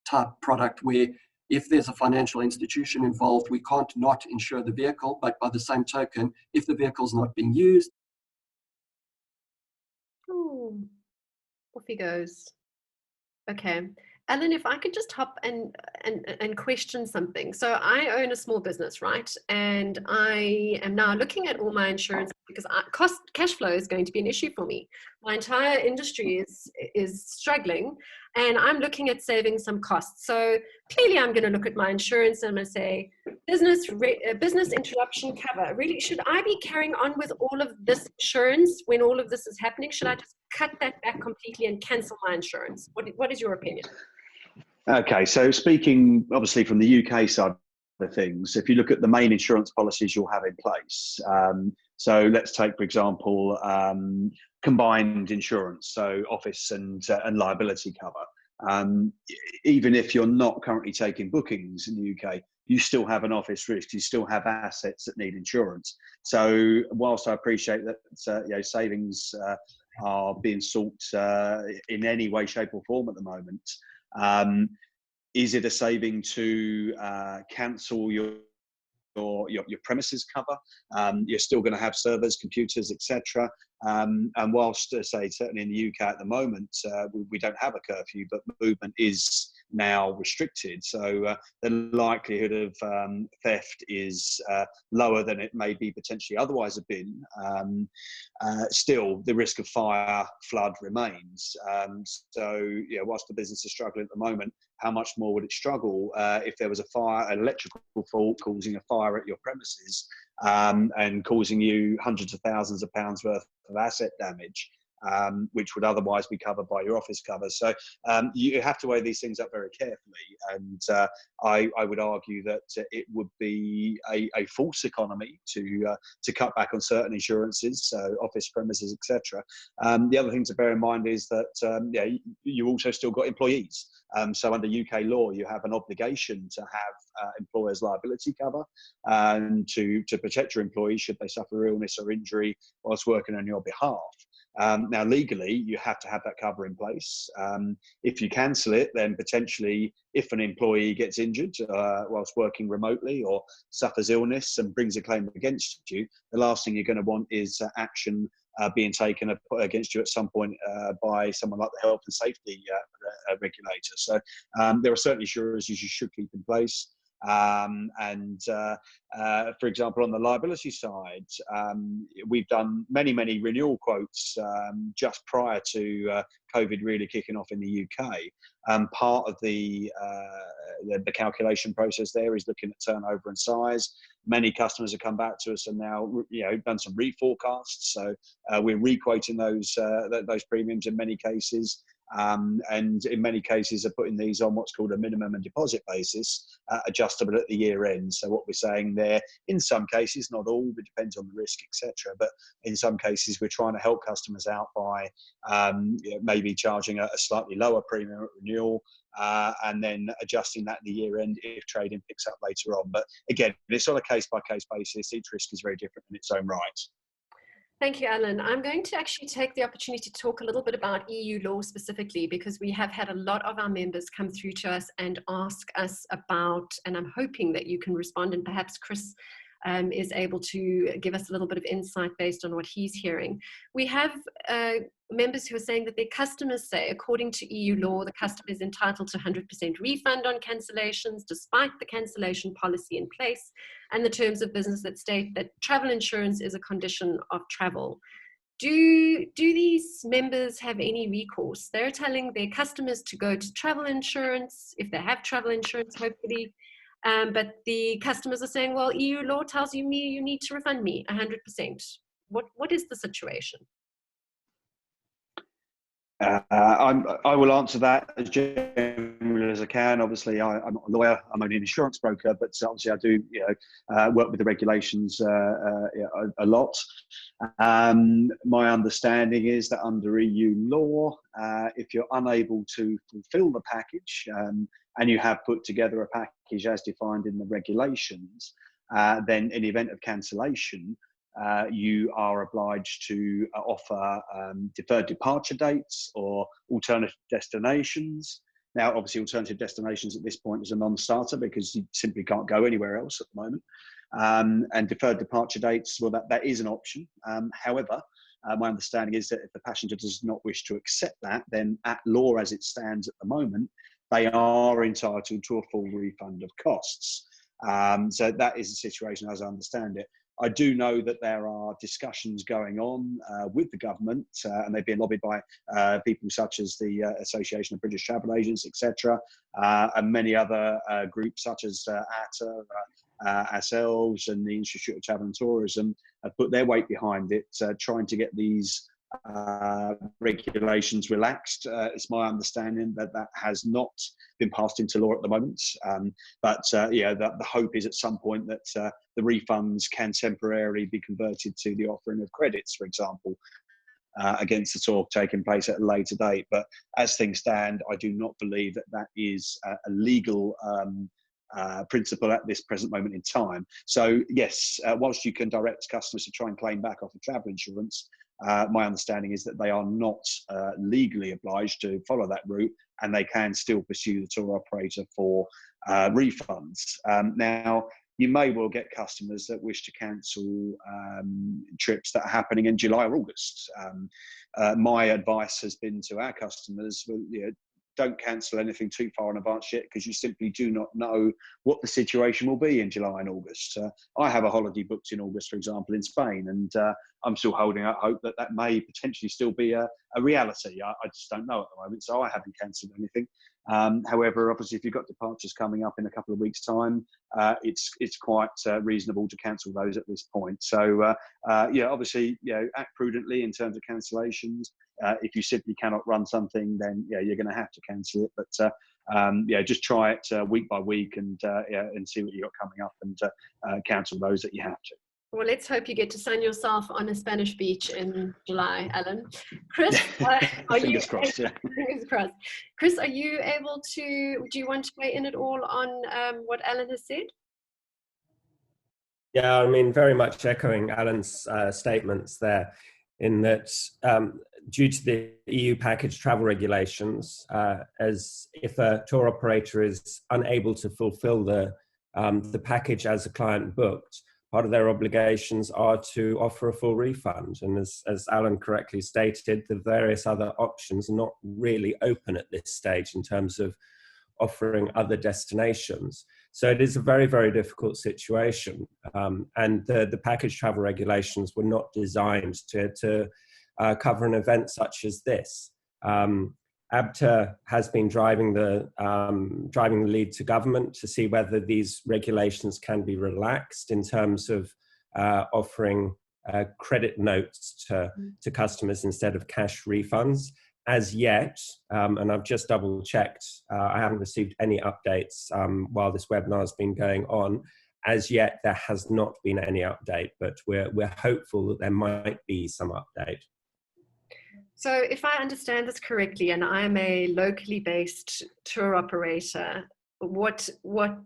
type product where if there's a financial institution involved, we can't not insure the vehicle, but by the same token, if the vehicle's not being used. Ooh, off he goes. Okay. And then if I could just hop and question something. So I own a small business, right? And I am now looking at all my insurance because cash flow is going to be an issue for me. My entire industry is struggling, and I'm looking at saving some costs. So clearly I'm going to look at my insurance and I'm going to say, business interruption cover. Really, should I be carrying on with all of this insurance when all of this is happening? Should I just cut that back completely and cancel my insurance? What is your opinion? Okay, so speaking obviously from the UK side of things, if you look at the main insurance policies you'll have in place, so let's take, for example, combined insurance, so office and liability cover. Even if you're not currently taking bookings in the UK, you still have an office risk, you still have assets that need insurance. So whilst I appreciate that savings are being sought in any way, shape or form at the moment, Is it a saving to cancel your premises cover? You're still going to have servers, computers, etc. And whilst, say, certainly in the UK at the moment, we don't have a curfew, but movement is now restricted. So the likelihood of theft is lower than it may be potentially otherwise have been. Still, the risk of fire, flood remains. So, whilst the business is struggling at the moment, how much more would it struggle if there was a fire, an electrical fault causing a fire at your premises and causing you hundreds of thousands of pounds worth of asset damage, which would otherwise be covered by your office cover. So you have to weigh these things up very carefully. And I would argue that it would be a false economy to cut back on certain insurances, so office premises, etc. The other thing to bear in mind is that you also still got employees. So under UK law, you have an obligation to have employers' liability cover and to protect your employees should they suffer illness or injury whilst working on your behalf. Now, legally, you have to have that cover in place. If you cancel it, then potentially, if an employee gets injured whilst working remotely or suffers illness and brings a claim against you, the last thing you're going to want is action being taken against you at some point by someone like the health and safety regulator. So there are certain insurers you should keep in place. For example, on the liability side, we've done many renewal quotes just prior to COVID really kicking off in the UK. Part of the calculation process there is looking at turnover and size. Many customers have come back to us and now done some reforecasts. So we're requoting those premiums in many cases. And in many cases are putting these on what's called a minimum and deposit basis, adjustable at the year end. So what we're saying there, in some cases, not all, but depends on the risk, etc. But in some cases, we're trying to help customers out by maybe charging a slightly lower premium at renewal, and then adjusting that at the year end if trading picks up later on. But again, it's on a case by case basis. Each risk is very different in its own right. Thank you, Alan. I'm going to actually take the opportunity to talk a little bit about EU law specifically, because we have had a lot of our members come through to us and ask us about, and I'm hoping that you can respond, and perhaps Chris is able to give us a little bit of insight based on what he's hearing. We have members who are saying that their customers say, according to EU law, the customer is entitled to 100% refund on cancellations, despite the cancellation policy in place and the terms of business that state that travel insurance is a condition of travel. Do these members have any recourse? They're telling their customers to go to travel insurance, if they have travel insurance, hopefully. But the customers are saying, well, EU law tells you need to refund me 100%. What is the situation? I will answer that as generally as I can. Obviously, I'm not a lawyer. I'm only an insurance broker, but obviously I do work with the regulations a lot. My understanding is that under EU law, if you're unable to fulfil the package and you have put together a package as defined in the regulations, then in the event of cancellation, you are obliged to offer deferred departure dates or alternative destinations. Now, obviously, alternative destinations at this point is a non-starter because you simply can't go anywhere else at the moment. And deferred departure dates, well, that is an option. However, my understanding is that if the passenger does not wish to accept that, then at law as it stands at the moment, they are entitled to a full refund of costs. So that is the situation as I understand it. I do know that there are discussions going on with the government, and they've been lobbied by people such as the Association of British Travel Agents, etc., and many other groups such as ATTA, ourselves, and the Institute of Travel and Tourism have put their weight behind it, trying to get these regulations relaxed. It's my understanding that has not been passed into law at the moment, but the hope is at some point that the refunds can temporarily be converted to the offering of credits, for example, against the talk taking place at a later date. But as things stand, I do not believe that is a legal principle at this present moment in time. So yes, whilst you can direct customers to try and claim back off of travel insurance, My understanding is that they are not legally obliged to follow that route, and they can still pursue the tour operator for refunds. Now, you may well get customers that wish to cancel trips that are happening in July or August. My advice has been to our customers, well, you know, don't cancel anything too far in advance yet, because you simply do not know what the situation will be in July and August. I have a holiday booked in August, for example, in Spain, and I'm still holding out hope that that may potentially still be a reality. I just don't know at the moment, so I haven't cancelled anything. However, obviously, if you've got departures coming up in a couple of weeks' time, it's quite reasonable to cancel those at this point. So, yeah, obviously, you know, act prudently in terms of cancellations. If you simply cannot run something, then yeah, you're going to have to cancel it. But yeah, just try it week by week, and yeah, and see what you got coming up, and cancel those that you have to. Well, let's hope you get to sun yourself on a Spanish beach in July, Alan. Chris, are Fingers crossed, yeah. Fingers crossed. Chris, are you able to, do you want to weigh in at all on what Alan has said? Yeah, I mean, very much echoing Alan's statements there, in that due to the EU package travel regulations, as if a tour operator is unable to fulfill the package as a client booked, part of their obligations are to offer a full refund. And as Alan correctly stated, the various other options are not really open at this stage in terms of offering other destinations. So it is a very, very difficult situation. And the package travel regulations were not designed to cover an event such as this. ATTA has been driving the lead to government to see whether these regulations can be relaxed in terms of offering credit notes to customers instead of cash refunds. As yet, and I've just double checked, I haven't received any updates while this webinar has been going on. As yet, there has not been any update, but we're hopeful that there might be some update. So if I understand this correctly, and I'm a locally based tour operator, what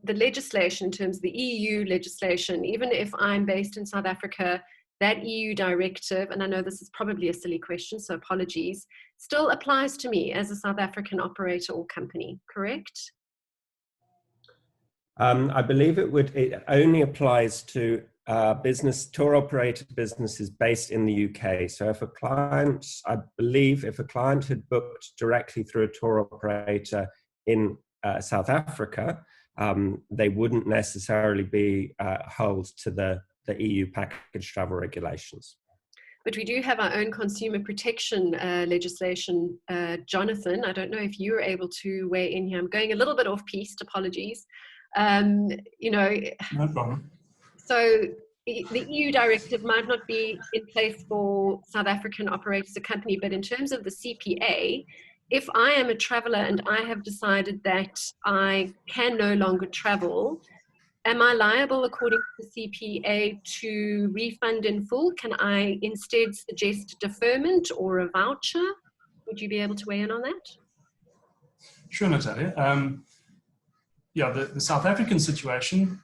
the legislation in terms of the EU legislation, even if I'm based in South Africa, that EU directive, and I know this is probably a silly question, so apologies, still applies to me as a South African operator or company, correct? I believe it only applies to tour operator businesses based in the UK. So if a client, I believe if a client had booked directly through a tour operator in South Africa, they wouldn't necessarily be held to the EU package travel regulations. But we do have our own consumer protection legislation. Jonathan, I don't know if you're able to weigh in here. I'm going a little bit off piste, apologies. You know, no problem. So the EU directive might not be in place for South African operators or company, but in terms of the CPA, if I am a traveler and I have decided that I can no longer travel, am I liable according to the CPA to refund in full? Can I instead suggest deferment or a voucher? Would you be able to weigh in on that? Sure, Natalia. Yeah, the South African situation,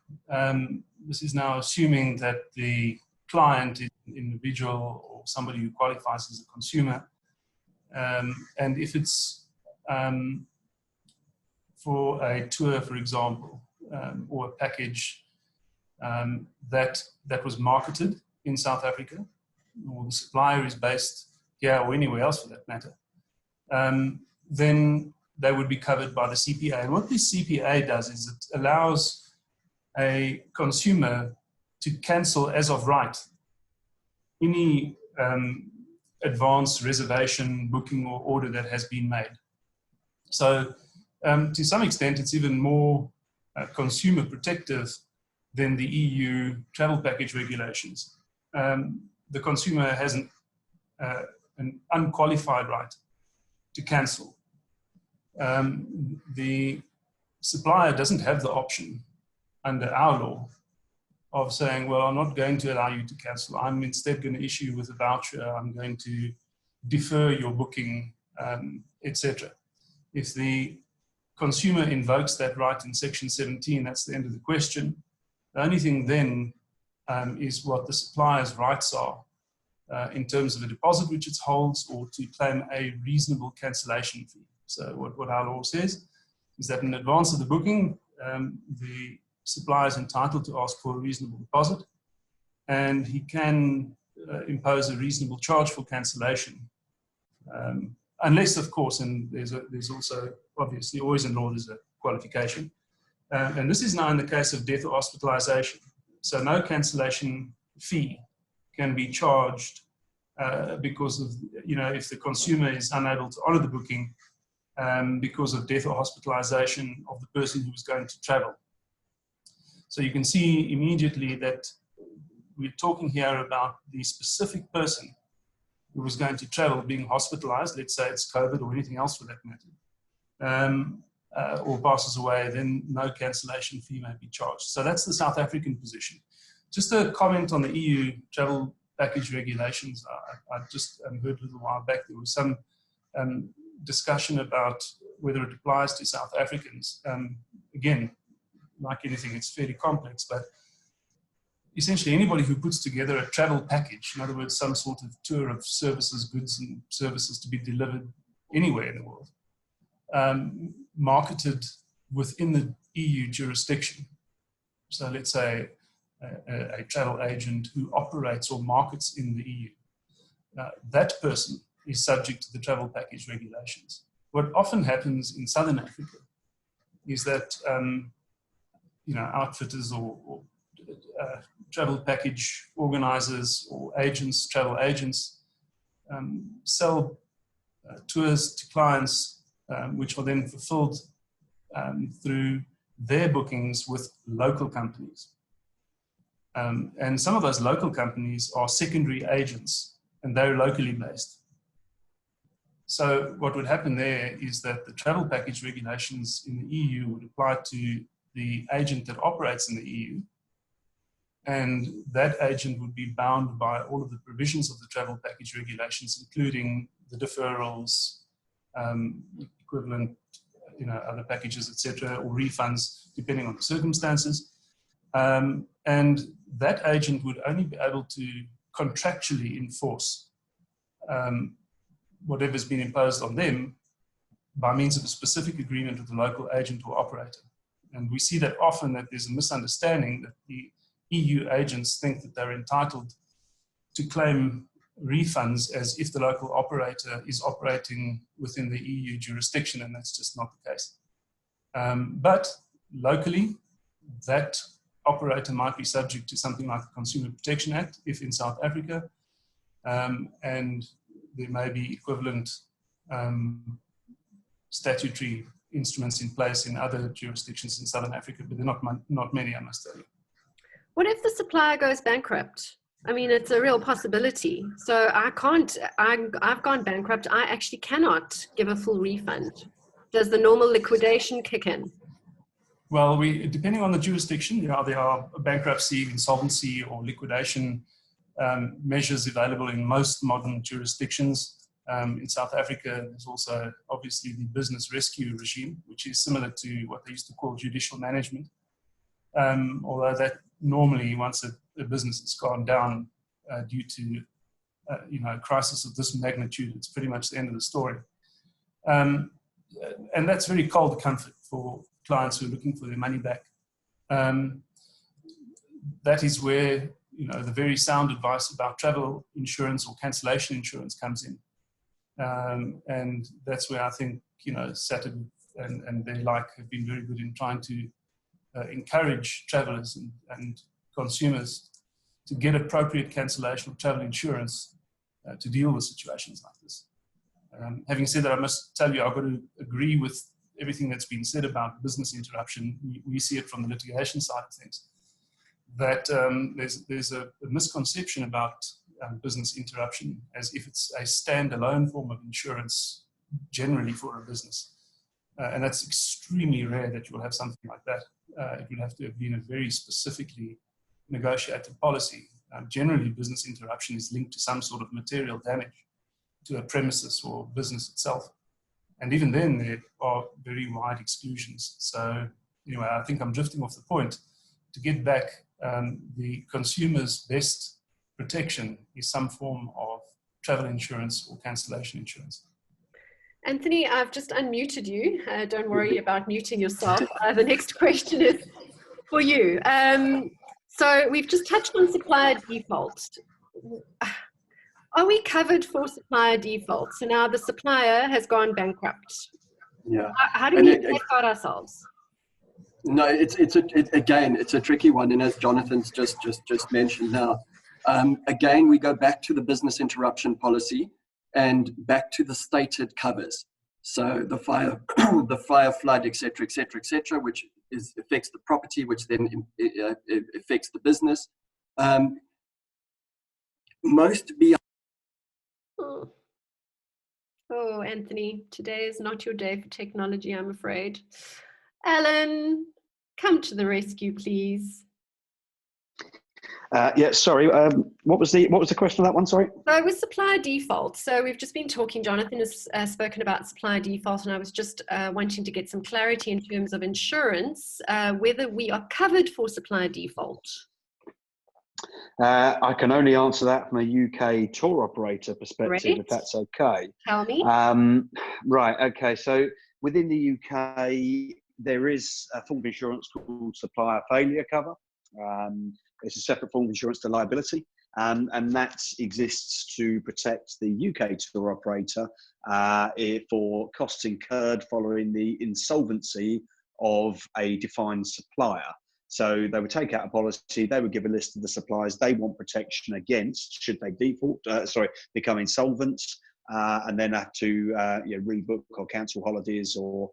this is now assuming that the client is an individual or somebody who qualifies as a consumer. And if it's for a tour, for example, or a package that was marketed in South Africa, or the supplier is based here or anywhere else for that matter, then they would be covered by the CPA. And what this CPA does is it allows a consumer to cancel as of right any advance reservation, booking, or order that has been made. So to some extent, it's even more consumer protective than the EU travel package regulations. The consumer has an unqualified right to cancel. The supplier doesn't have the option under our law of saying, well, I'm not going to allow you to cancel. I'm instead going to issue you with a voucher. I'm going to defer your booking, etc. If the consumer invokes that right in Section 17, that's the end of the question. The only thing then is what the supplier's rights are in terms of a deposit which it holds, or to claim a reasonable cancellation fee. So what our law says is that in advance of the booking, the supplier is entitled to ask for a reasonable deposit, and he can impose a reasonable charge for cancellation. Unless, of course, and there's also obviously always in law there's a qualification, and this is now in the case of death or hospitalization. So no cancellation fee can be charged because of, if the consumer is unable to honor the booking because of death or hospitalization of the person who was going to travel. So you can see immediately that we're talking here about the specific person who was going to travel being hospitalized. Let's say it's COVID or anything else for that matter, or passes away, then no cancellation fee may be charged. So that's the South African position. Just a comment on the EU travel package regulations. I just heard a little while back there was some discussion about whether it applies to South Africans. Again, like anything, it's fairly complex, but essentially anybody who puts together a travel package, in other words, some sort of tour of services, goods and services to be delivered anywhere in the world, marketed within the EU jurisdiction. So let's say a travel agent who operates or markets in the EU. That person is subject to the travel package regulations. What often happens in Southern Africa is that outfitters or travel package organizers or agents, travel agents, sell tours to clients which are then fulfilled through their bookings with local companies. And some of those local companies are secondary agents and they're locally based. So what would happen there is that the travel package regulations in the EU would apply to the agent that operates in the EU, and that agent would be bound by all of the provisions of the travel package regulations, including the deferrals, equivalent, other packages, etc., or refunds, depending on the circumstances. And that agent would only be able to contractually enforce whatever's been imposed on them by means of a specific agreement with the local agent or operator. And we see that often that there's a misunderstanding that the EU agents think that they're entitled to claim refunds as if the local operator is operating within the EU jurisdiction, and that's just not the case. But locally, that operator might be subject to something like the Consumer Protection Act, if in South Africa, and there may be equivalent statutory instruments in place in other jurisdictions in Southern Africa, but they're not many, I must tell you. What if the supplier goes bankrupt? I mean, it's a real possibility. So I've gone bankrupt. I actually cannot give a full refund. Does the normal liquidation kick in? Well, depending on the jurisdiction, there are bankruptcy, insolvency, or liquidation measures available in most modern jurisdictions. In South Africa, there's also obviously the business rescue regime, which is similar to what they used to call judicial management. Although that normally, once a business has gone down due to a crisis of this magnitude, it's pretty much the end of the story. And that's very cold comfort for clients who are looking for their money back. That is where the very sound advice about travel insurance or cancellation insurance comes in. And that's where I think SATIB and their like have been very good in trying to encourage travelers and consumers to get appropriate cancellation of travel insurance to deal with situations like this. Having said that, I must tell you, I've got to agree with everything that's been said about business interruption. We see it from the litigation side of things, that there's a misconception about business interruption as if it's a standalone form of insurance generally for a business. And that's extremely rare that you'll have something like that. It would have to have been a very specifically negotiated policy. Generally, business interruption is linked to some sort of material damage to a premises or business itself. And even then, there are very wide exclusions. So anyway, I think I'm drifting off the point. To get back, the consumer's best protection is some form of travel insurance or cancellation insurance. Anthony, I've just unmuted you. Don't worry about muting yourself. The next question is for you. So we've just touched on supplier default. Are we covered for supplier default? So now the supplier has gone bankrupt. Yeah. How do we safeguard ourselves? No, again, it's a tricky one, and as Jonathan's just mentioned now, again, we go back to the business interruption policy and back to the stated covers. So the fire, the fire, flood, etc., which affects the property, which then affects the business. Most be. Oh, Anthony, today is not your day for technology, I'm afraid. Alan, come to the rescue, please. Yeah, sorry. What was the question on that one? Sorry. So it was supplier default. So we've just been talking. Jonathan has spoken about supplier default, and I was just wanting to get some clarity in terms of insurance, whether we are covered for supplier default. I can only answer that from a UK tour operator perspective, if that's okay. Tell me. Right. Okay. So within the UK, there is a form of insurance called supplier failure cover. It's a separate form of insurance to liability, and that exists to protect the UK tour operator for costs incurred following the insolvency of a defined supplier. So they would take out a policy, they would give a list of the suppliers they want protection against should they become insolvent, and then have to rebook or cancel holidays or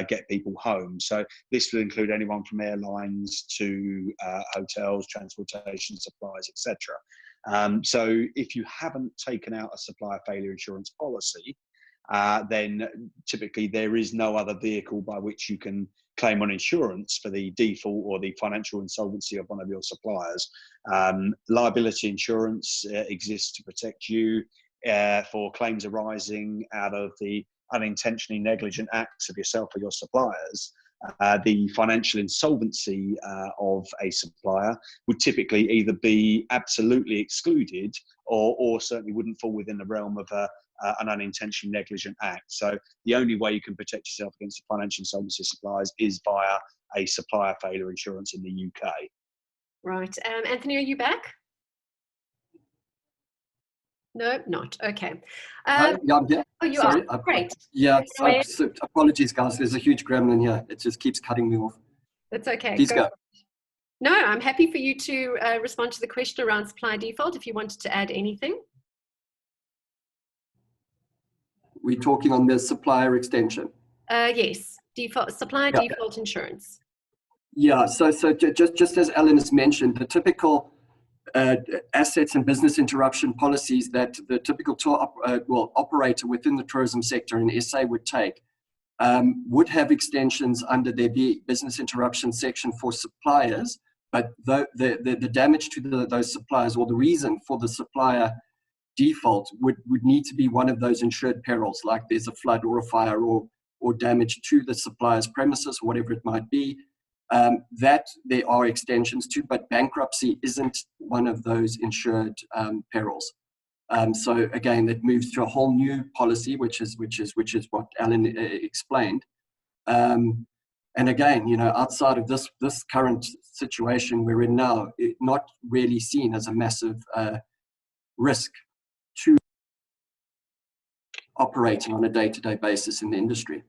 get people home. So this will include anyone from airlines to hotels, transportation, supplies, etc. So if you haven't taken out a supplier failure insurance policy, then typically there is no other vehicle by which you can claim on insurance for the default or the financial insolvency of one of your suppliers. Liability insurance exists to protect you for claims arising out of the unintentionally negligent acts of yourself or your suppliers. The financial insolvency of a supplier would typically either be absolutely excluded or certainly wouldn't fall within the realm of an unintentionally negligent act. So the only way you can protect yourself against the financial insolvency of suppliers is via a supplier failure insurance in the UK. Right. Anthony, are you back? No, not. Okay. Yeah, I'm here. Oh, you Sorry. are. Great. Yeah, apologies, guys. There's a huge gremlin here. It just keeps cutting me off. That's okay. Please go. No, I'm happy for you to respond to the question around supply default if you wanted to add anything. We're talking on the supplier extension. Yes, supplier default insurance. Yeah, so just as Alan has mentioned, the typical assets and business interruption policies that the typical tour operator within the tourism sector in SA would take would have extensions under their business interruption section for suppliers, but the damage to those suppliers, or the reason for the supplier default, would need to be one of those insured perils, like there's a flood or a fire or damage to the supplier's premises, or whatever it might be, that there are extensions to, but bankruptcy isn't one of those insured perils. So again, that moves to a whole new policy, which is what Alan explained. And again, outside of this current situation we're in now, it's not really seen as a massive risk to operating on a day-to-day basis in the industry.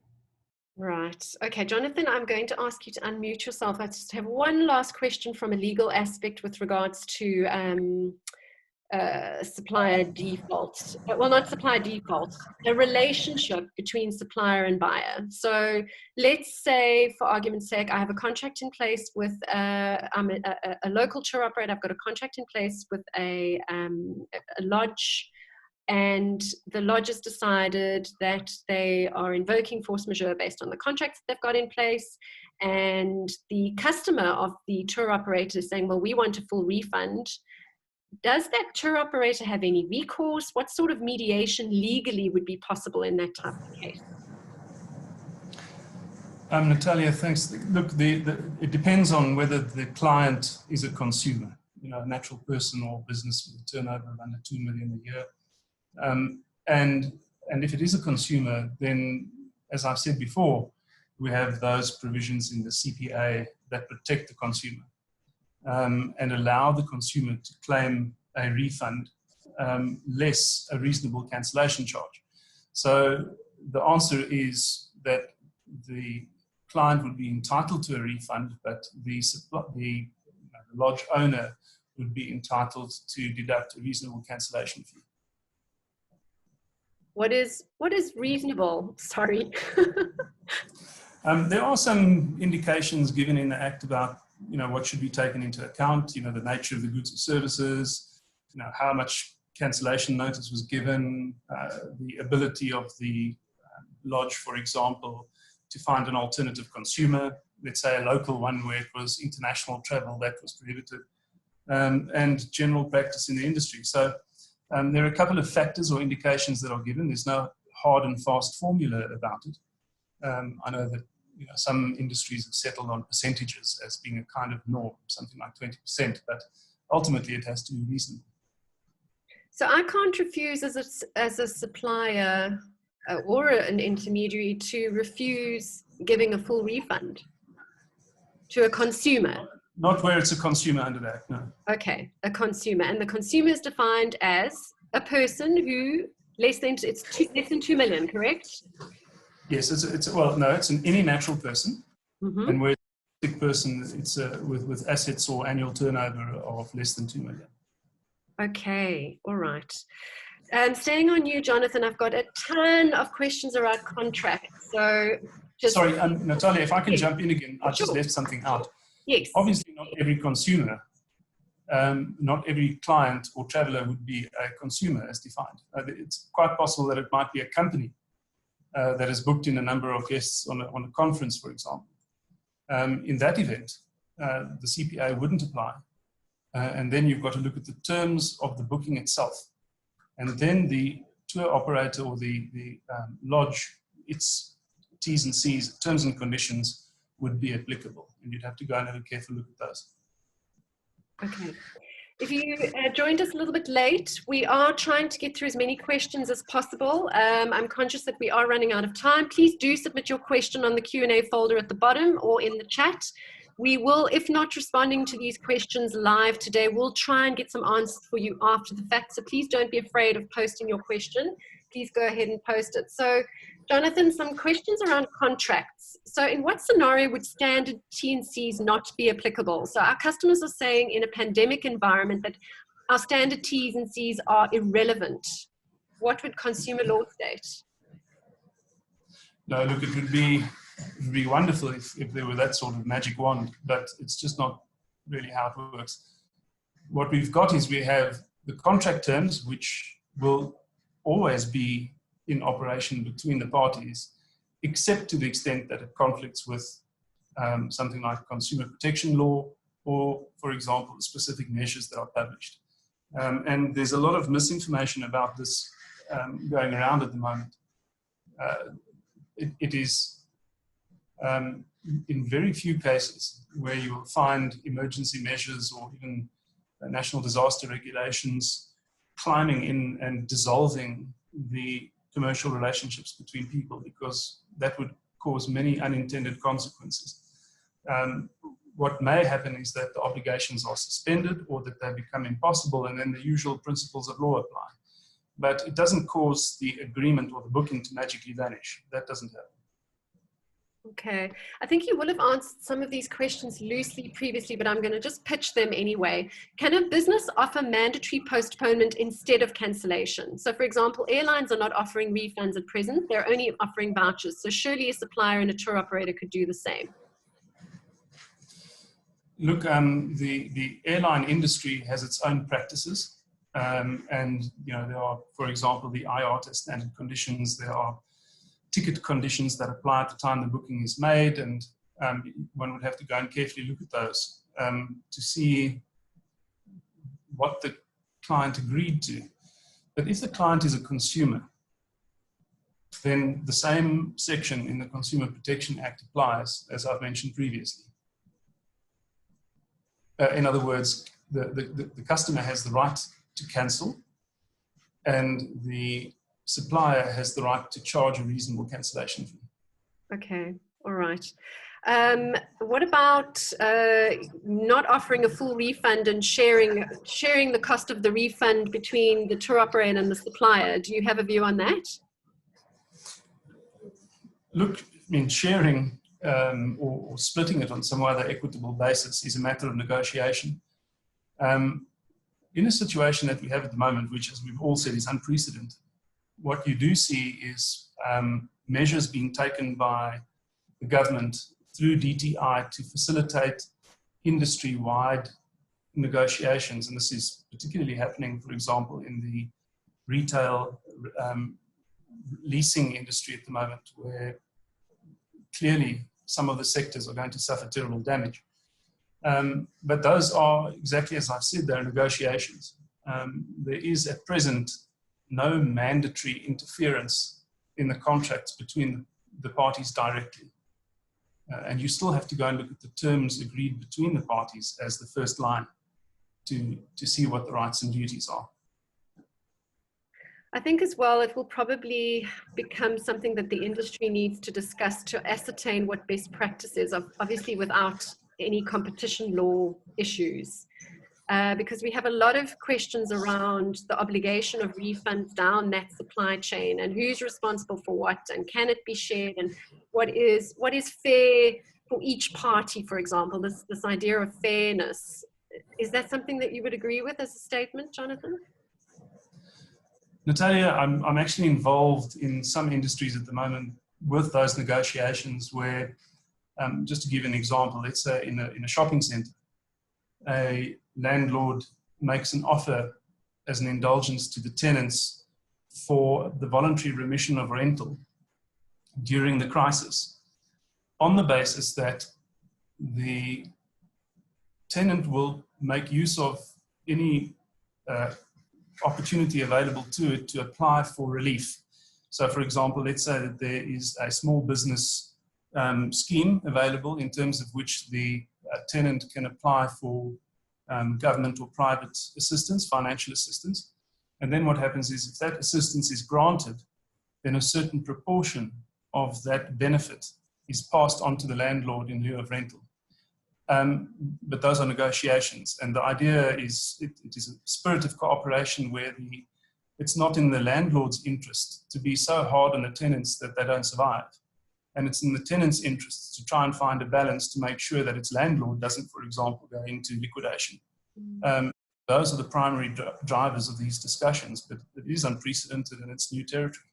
Right. Okay, Jonathan, I'm going to ask you to unmute yourself. I just have one last question from a legal aspect with regards to supplier default. Well, not supplier default, a relationship between supplier and buyer. So let's say, for argument's sake, I have a contract in place with I'm a local tour operator. I've got a contract in place with a lodge, and the lodge has decided that they are invoking force majeure based on the contracts that they've got in place, and the customer of the tour operator is saying, well, we want a full refund. Does that tour operator have any recourse? What sort of mediation legally would be possible in that type of case? Natalia, thanks. Look, it depends on whether the client is a consumer. a natural person or business with a turnover of under 2 million a year. And if it is a consumer, then, as I've said before, we have those provisions in the CPA that protect the consumer and allow the consumer to claim a refund less a reasonable cancellation charge. So the answer is that the client would be entitled to a refund, but the lodge owner would be entitled to deduct a reasonable cancellation fee. What is reasonable? Sorry. There are some indications given in the Act about what should be taken into account. The nature of the goods or services. How much cancellation notice was given. The ability of the lodge, for example, to find an alternative consumer. Let's say a local one where it was international travel that was prohibited, and general practice in the industry. So there are a couple of factors or indications that are given. There's no hard and fast formula about it. I know that some industries have settled on percentages as being a kind of norm, something like 20%, but ultimately it has to be reasonable. So I can't refuse as a supplier or an intermediary to refuse giving a full refund to a consumer. Not where it's a consumer under that, no. Okay, a consumer. And the consumer is defined as a person who less than 2 million, correct? Yes, it's any natural person. Mm-hmm. And where it's a sick person, it's with assets or annual turnover of less than 2 million. Okay, all right. Staying on you, Jonathan, I've got a ton of questions around contracts. So sorry, Natalia, if I can jump in again, I just left something out. Yes. Obviously, not every consumer, not every client or traveler would be a consumer as defined. It's quite possible that it might be a company that has booked in a number of guests on a conference, for example. In that event, the CPA wouldn't apply. And then you've got to look at the terms of the booking itself. And then the tour operator or the lodge, its T's and C's, terms and conditions, would be applicable. And you'd have to go and have a careful look at those. Okay. If you joined us a little bit late, we are trying to get through as many questions as possible. I'm conscious that we are running out of time. Please do submit your question on the Q&A folder at the bottom or in the chat. We will, if not responding to these questions live today, we'll try and get some answers for you after the fact. So please don't be afraid of posting your question. Please go ahead and post it. So, Jonathan, some questions around contracts. So in what scenario would standard T&Cs not be applicable? So our customers are saying in a pandemic environment that our standard T's and C's are irrelevant. What would consumer law state? No, look, it would be wonderful if there were that sort of magic wand, but it's just not really how it works. What we've got is we have the contract terms, which will always be in operation between the parties, except to the extent that it conflicts with something like consumer protection law or, for example, specific measures that are published. And there's a lot of misinformation about this going around at the moment. It is in very few cases where you will find emergency measures or even national disaster regulations climbing in and dissolving the commercial relationships between people, because that would cause many unintended consequences. What may happen is that the obligations are suspended or that they become impossible, and then the usual principles of law apply. But it doesn't cause the agreement or the booking to magically vanish. That doesn't happen. Okay, I think you will have answered some of these questions loosely previously, but I'm going to just pitch them anyway. Can a business offer mandatory postponement instead of cancellation? So for example, airlines are not offering refunds at present, they're only offering vouchers. So surely a supplier and a tour operator could do the same. Look, the airline industry has its own practices. And there are, for example, the IATA standard conditions, there are ticket conditions that apply at the time the booking is made, and one would have to go and carefully look at those to see what the client agreed to. But if the client is a consumer, then the same section in the Consumer Protection Act applies, as I've mentioned previously. In other words, the customer has the right to cancel, and the supplier has the right to charge a reasonable cancellation fee. Okay, all right. What about not offering a full refund and sharing the cost of the refund between the tour operator and the supplier? Do you have a view on that? Look, I mean, sharing or splitting it on some other equitable basis is a matter of negotiation. In a situation that we have at the moment, which, as we've all said, is unprecedented, what you do see is measures being taken by the government through DTI to facilitate industry-wide negotiations. And this is particularly happening, for example, in the retail leasing industry at the moment, where clearly some of the sectors are going to suffer terrible damage. But those are, exactly as I've said, they're negotiations. There is at present no mandatory interference in the contracts between the parties directly. And you still have to go and look at the terms agreed between the parties as the first line to see what the rights and duties are. I think as well, it will probably become something that the industry needs to discuss to ascertain what best practice is, obviously without any competition law issues. Because we have a lot of questions around the obligation of refunds down that supply chain and who's responsible for what, and can it be shared, and what is fair for each party, for example, this idea of fairness. Is that something that you would agree with as a statement, Jonathan? Natalia, I'm actually involved in some industries at the moment with those negotiations where, just to give an example, let's say in a shopping center, a landlord makes an offer as an indulgence to the tenants for the voluntary remission of rental during the crisis, on the basis that the tenant will make use of any opportunity available to it to apply for relief. So, for example, let's say that there is a small business scheme available in terms of which the tenant can apply for government or private assistance, financial assistance. And then what happens is, if that assistance is granted, then a certain proportion of that benefit is passed on to the landlord in lieu of rental. But those are negotiations, and the idea is it is a spirit of cooperation where it's not in the landlord's interest to be so hard on the tenants that they don't survive. And it's in the tenant's interest to try and find a balance to make sure that its landlord doesn't, for example, go into liquidation. Those are the primary drivers of these discussions, but it is unprecedented and it's new territory.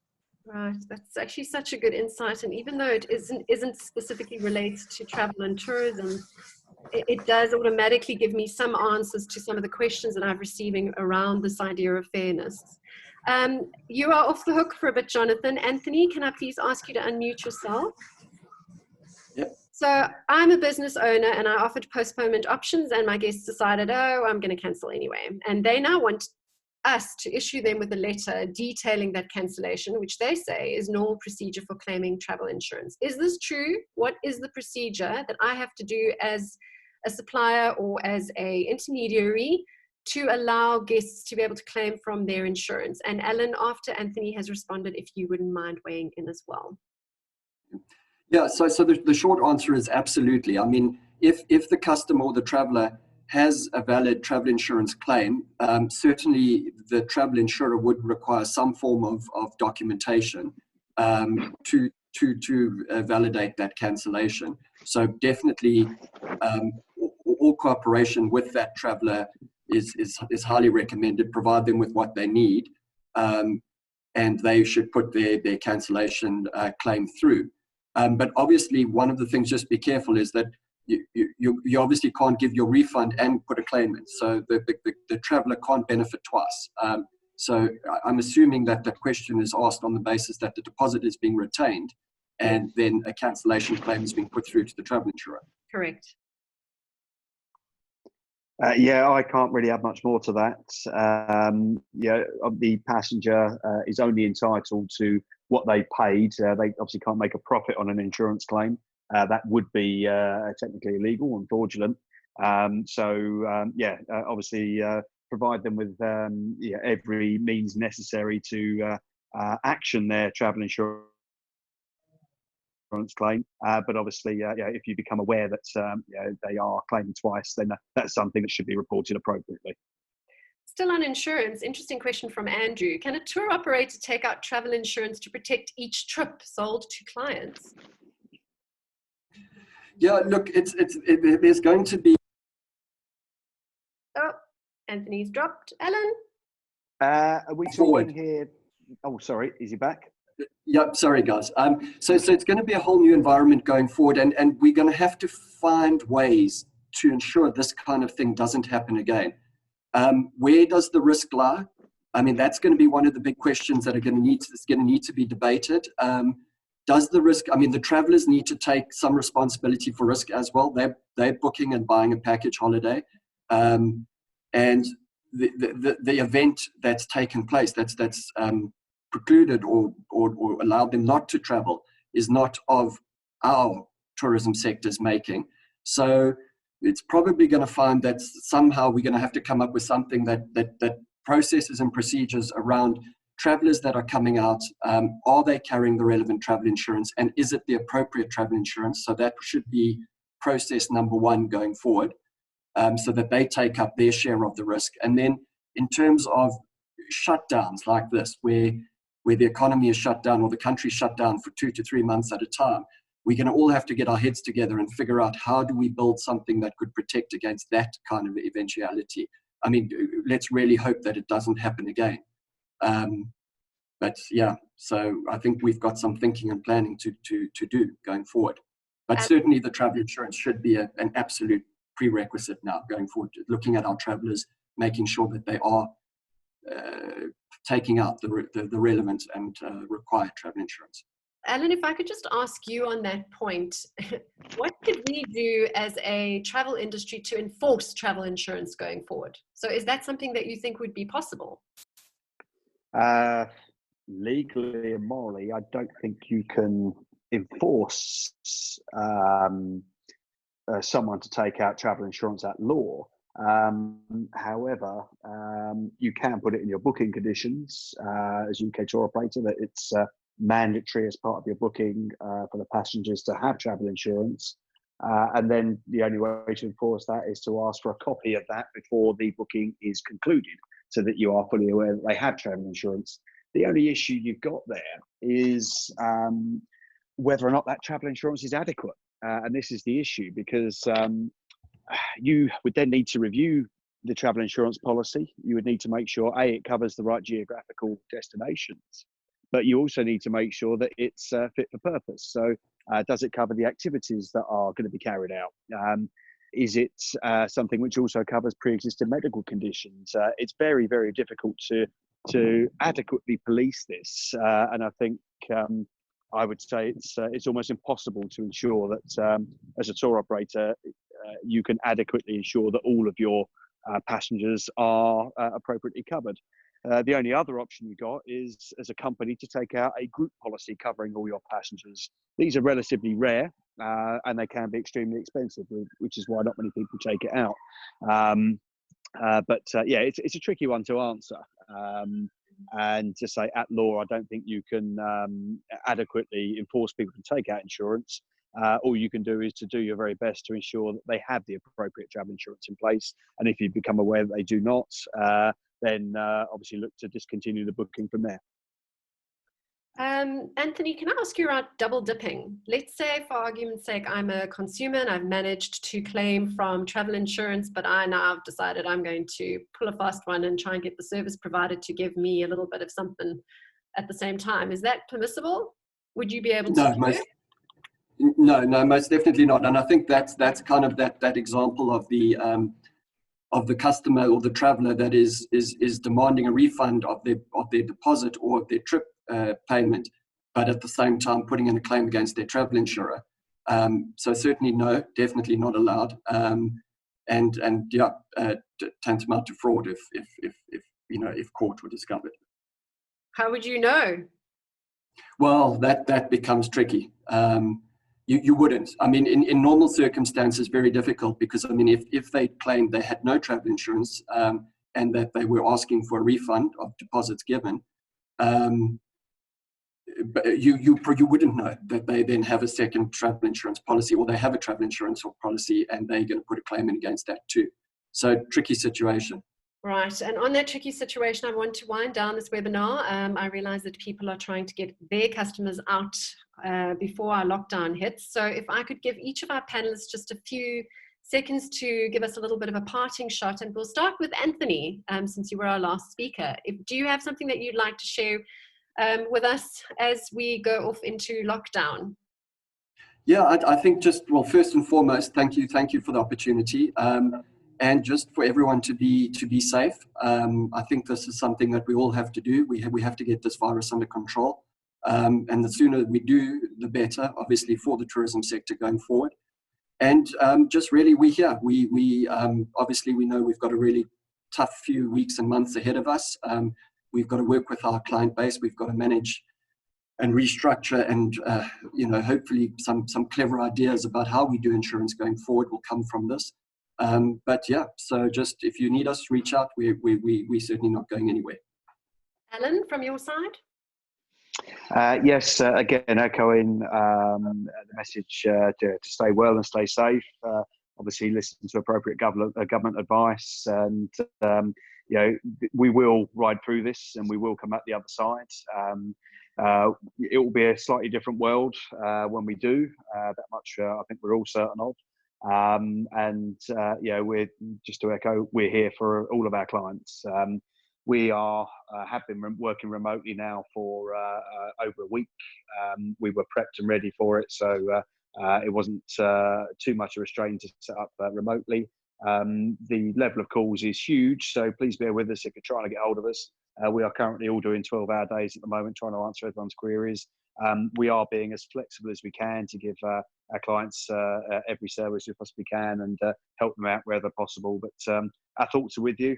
Right, that's actually such a good insight. And even though it isn't specifically related to travel and tourism, it does automatically give me some answers to some of the questions that I'm receiving around this idea of fairness. You are off the hook for a bit, Jonathan. Anthony, can I please ask you to unmute yourself? Yep. So I'm a business owner and I offered postponement options, and my guests decided, oh, I'm going to cancel anyway. And they now want us to issue them with a letter detailing that cancellation, which they say is normal procedure for claiming travel insurance. Is this true? What is the procedure that I have to do as a supplier or as an intermediary to allow guests to be able to claim from their insurance? And Alan, after Anthony has responded, if you wouldn't mind weighing in as well. Yeah, so the short answer is absolutely. I mean, if the customer or the traveler has a valid travel insurance claim, certainly the travel insurer would require some form of documentation to validate that cancellation. So definitely all cooperation with that traveler is highly recommended. Provide them with what they need, and they should put their cancellation claim through. But obviously, one of the things, just be careful, is that you obviously can't give your refund and put a claim in. So the traveler can't benefit twice. So I'm assuming that the question is asked on the basis that the deposit is being retained and then a cancellation claim is being put through to the travel insurer. Correct. Yeah, I can't really add much more to that. Yeah, the passenger is only entitled to what they paid. They obviously can't make a profit on an insurance claim. That would be technically illegal and fraudulent. Obviously provide them with every means necessary to action their travel insurance claim, but obviously, if you become aware that they are claiming twice, then that's something that should be reported appropriately. Still on insurance, interesting question from Andrew. Can a tour operator take out travel insurance to protect each trip sold to clients? Yeah, look, there's going to be. Oh, Anthony's dropped. Alan? Are we talking here? Oh, sorry, is he back? Yep, sorry guys. So it's going to be a whole new environment going forward, and we're going to have to find ways to ensure this kind of thing doesn't happen again. Where does the risk lie? I mean, that's going to be one of the big questions that is going to need to be debated. Does the risk? I mean, the travelers need to take some responsibility for risk as well. They're booking and buying a package holiday, and the event that's taken place that's precluded or allowed them not to travel is not of our tourism sector's making. So it's probably going to find that somehow we're going to have to come up with something that processes and procedures around travelers that are coming out. Are they carrying the relevant travel insurance, and is it the appropriate travel insurance? So that should be process number one going forward, so that they take up their share of the risk. And then in terms of shutdowns like this, where the economy is shut down or the country shut down for 2 to 3 months at a time, we're going to all have to get our heads together and figure out how do we build something that could protect against that kind of eventuality. I mean, let's really hope that it doesn't happen again. But yeah, so I think we've got some thinking and planning to do going forward. But certainly the travel insurance should be an absolute prerequisite now going forward, looking at our travelers, making sure that they are taking out the relevant and required travel insurance. Alan, if I could just ask you on that point, what could we do as a travel industry to enforce travel insurance going forward? So is that something that you think would be possible? Legally and morally, I don't think you can enforce someone to take out travel insurance at law. However, you can put it in your booking conditions as UK tour operator that it's mandatory as part of your booking for the passengers to have travel insurance. And then the only way to enforce that is to ask for a copy of that before the booking is concluded, so that you are fully aware that they have travel insurance. The only issue you've got there is whether or not that travel insurance is adequate. And this is the issue, because you would then need to review the travel insurance policy. You would need to make sure, A, it covers the right geographical destinations, but you also need to make sure that it's fit for purpose. So does it cover the activities that are going to be carried out? Is it something which also covers pre-existing medical conditions? It's very, very difficult to adequately police this. And I think I would say it's almost impossible to ensure that as a tour operator, you can adequately ensure that all of your passengers are appropriately covered. The only other option you got is as a company to take out a group policy covering all your passengers. These are relatively rare and they can be extremely expensive, which is why not many people take it out. It's a tricky one to answer. And to say at law, I don't think you can adequately enforce people to take out insurance. All you can do is to do your very best to ensure that they have the appropriate travel insurance in place. And if you become aware that they do not, then obviously look to discontinue the booking from there. Anthony, can I ask you about double dipping? Let's say, for argument's sake, I'm a consumer and I've managed to claim from travel insurance, but I now have decided I'm going to pull a fast one and try and get the service provider to give me a little bit of something at the same time. Is that permissible? Would you be able to do it? No, most definitely not. And I think that's kind of that example of the customer or the traveler that is demanding a refund of their deposit or of their trip payment, but at the same time putting in a claim against their travel insurer. So certainly no, definitely not allowed. Tantamount to fraud if caught or discovered. How would you know? Well, that becomes tricky. You wouldn't. I mean, in normal circumstances, very difficult, because, I mean, if they claimed they had no travel insurance and that they were asking for a refund of deposits given, but you wouldn't know that they then have a second travel insurance policy, or they have a travel insurance policy and they're going to put a claim in against that too. So tricky situation. Right, and on that tricky situation, I want to wind down this webinar. I realize that people are trying to get their customers out before our lockdown hits. So if I could give each of our panelists just a few seconds to give us a little bit of a parting shot, and we'll start with Anthony, since you were our last speaker. Do you have something that you'd like to share with us as we go off into lockdown? Yeah, I think well, first and foremost, thank you for the opportunity. And just for everyone to be safe. I think this is something that we all have to do. We have to get this virus under control. And the sooner we do, the better, obviously, for the tourism sector going forward. And just really, we obviously, we know we've got a really tough few weeks and months ahead of us. We've got to work with our client base. We've got to manage and restructure, and hopefully some clever ideas about how we do insurance going forward will come from this. But yeah, so just if you need us, reach out. We're certainly not going anywhere. Alan, from your side? Yes, again, echoing the message to stay well and stay safe. Obviously, listen to appropriate government advice, and we will ride through this, and we will come out the other side. It will be a slightly different world when we do. That much I think we're all certain of. We're just to echo, we're here for all of our clients. We have been working remotely now for over a week. We were prepped and ready for it, so it wasn't too much of a strain to set up remotely. The level of calls is huge, so please bear with us if you're trying to get hold of us. We are currently all doing 12-hour days at the moment, trying to answer everyone's queries. We are being as flexible as we can to give our clients every service we possibly can, and help them out wherever possible. But our thoughts are with you.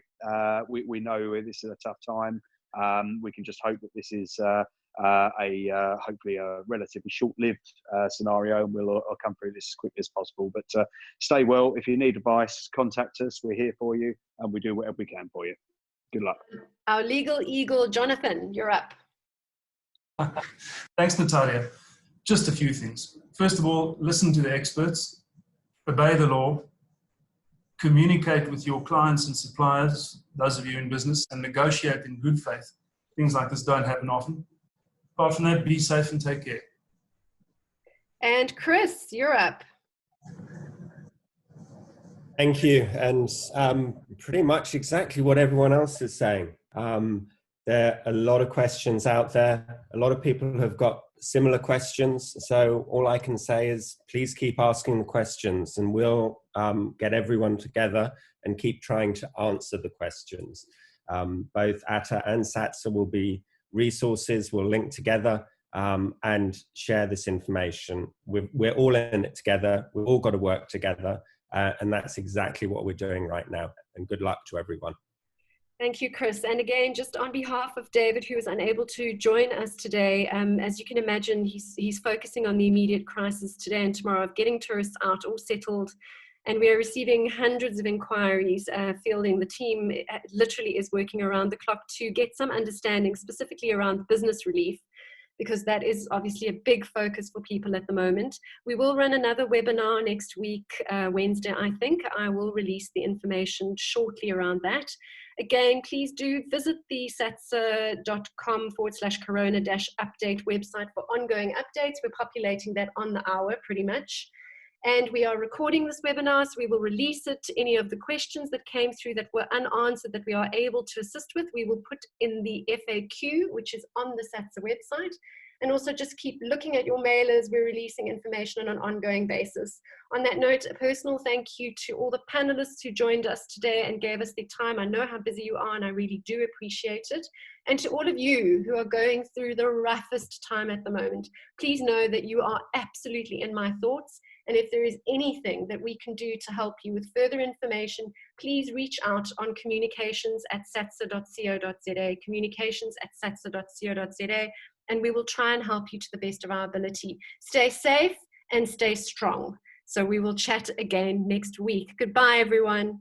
We know this is a tough time. We can just hope that this is hopefully a relatively short-lived scenario, and we'll come through this as quickly as possible. But stay well. If you need advice, contact us. We're here for you, and we do whatever we can for you. Good luck. Our legal eagle, Jonathan, you're up. Thanks, Natalia. Just a few things. First of all, listen to the experts, obey the law, communicate with your clients and suppliers, those of you in business, and negotiate in good faith. Things like this don't happen often. Apart from that, be safe and take care. And Chris, you're up. Thank you. And pretty much exactly what everyone else is saying. There are a lot of questions out there. A lot of people have got similar questions. So all I can say is please keep asking the questions, and we'll get everyone together and keep trying to answer the questions. Both ATTA and SATSA will be resources. We'll link together and share this information. We're all in it together. We've all got to work together. And that's exactly what we're doing right now. And good luck to everyone. Thank you, Chris. And again, just on behalf of David, who was unable to join us today, as you can imagine, he's focusing on the immediate crisis today and tomorrow of getting tourists out all settled. And we are receiving hundreds of inquiries, fielding. The team literally is working around the clock to get some understanding specifically around business relief, because that is obviously a big focus for people at the moment. We will run another webinar next week, Wednesday, I think. I will release the information shortly around that. Again, please do visit the satsa.com/corona-update website for ongoing updates. We're populating that on the hour pretty much. And we are recording this webinar, so we will release it. Any of the questions that came through that were unanswered that we are able to assist with, we will put in the FAQ, which is on the SATSA website. And also just keep looking at your mailers. We're releasing information on an ongoing basis. On that note, a personal thank you to all the panelists who joined us today and gave us their time. I know how busy you are, and I really do appreciate it. And to all of you who are going through the roughest time at the moment, please know that you are absolutely in my thoughts. And if there is anything that we can do to help you with further information, please reach out on communications@satsa.co.za, communications@satsa.co.za, and we will try and help you to the best of our ability. Stay safe and stay strong. So we will chat again next week. Goodbye, everyone.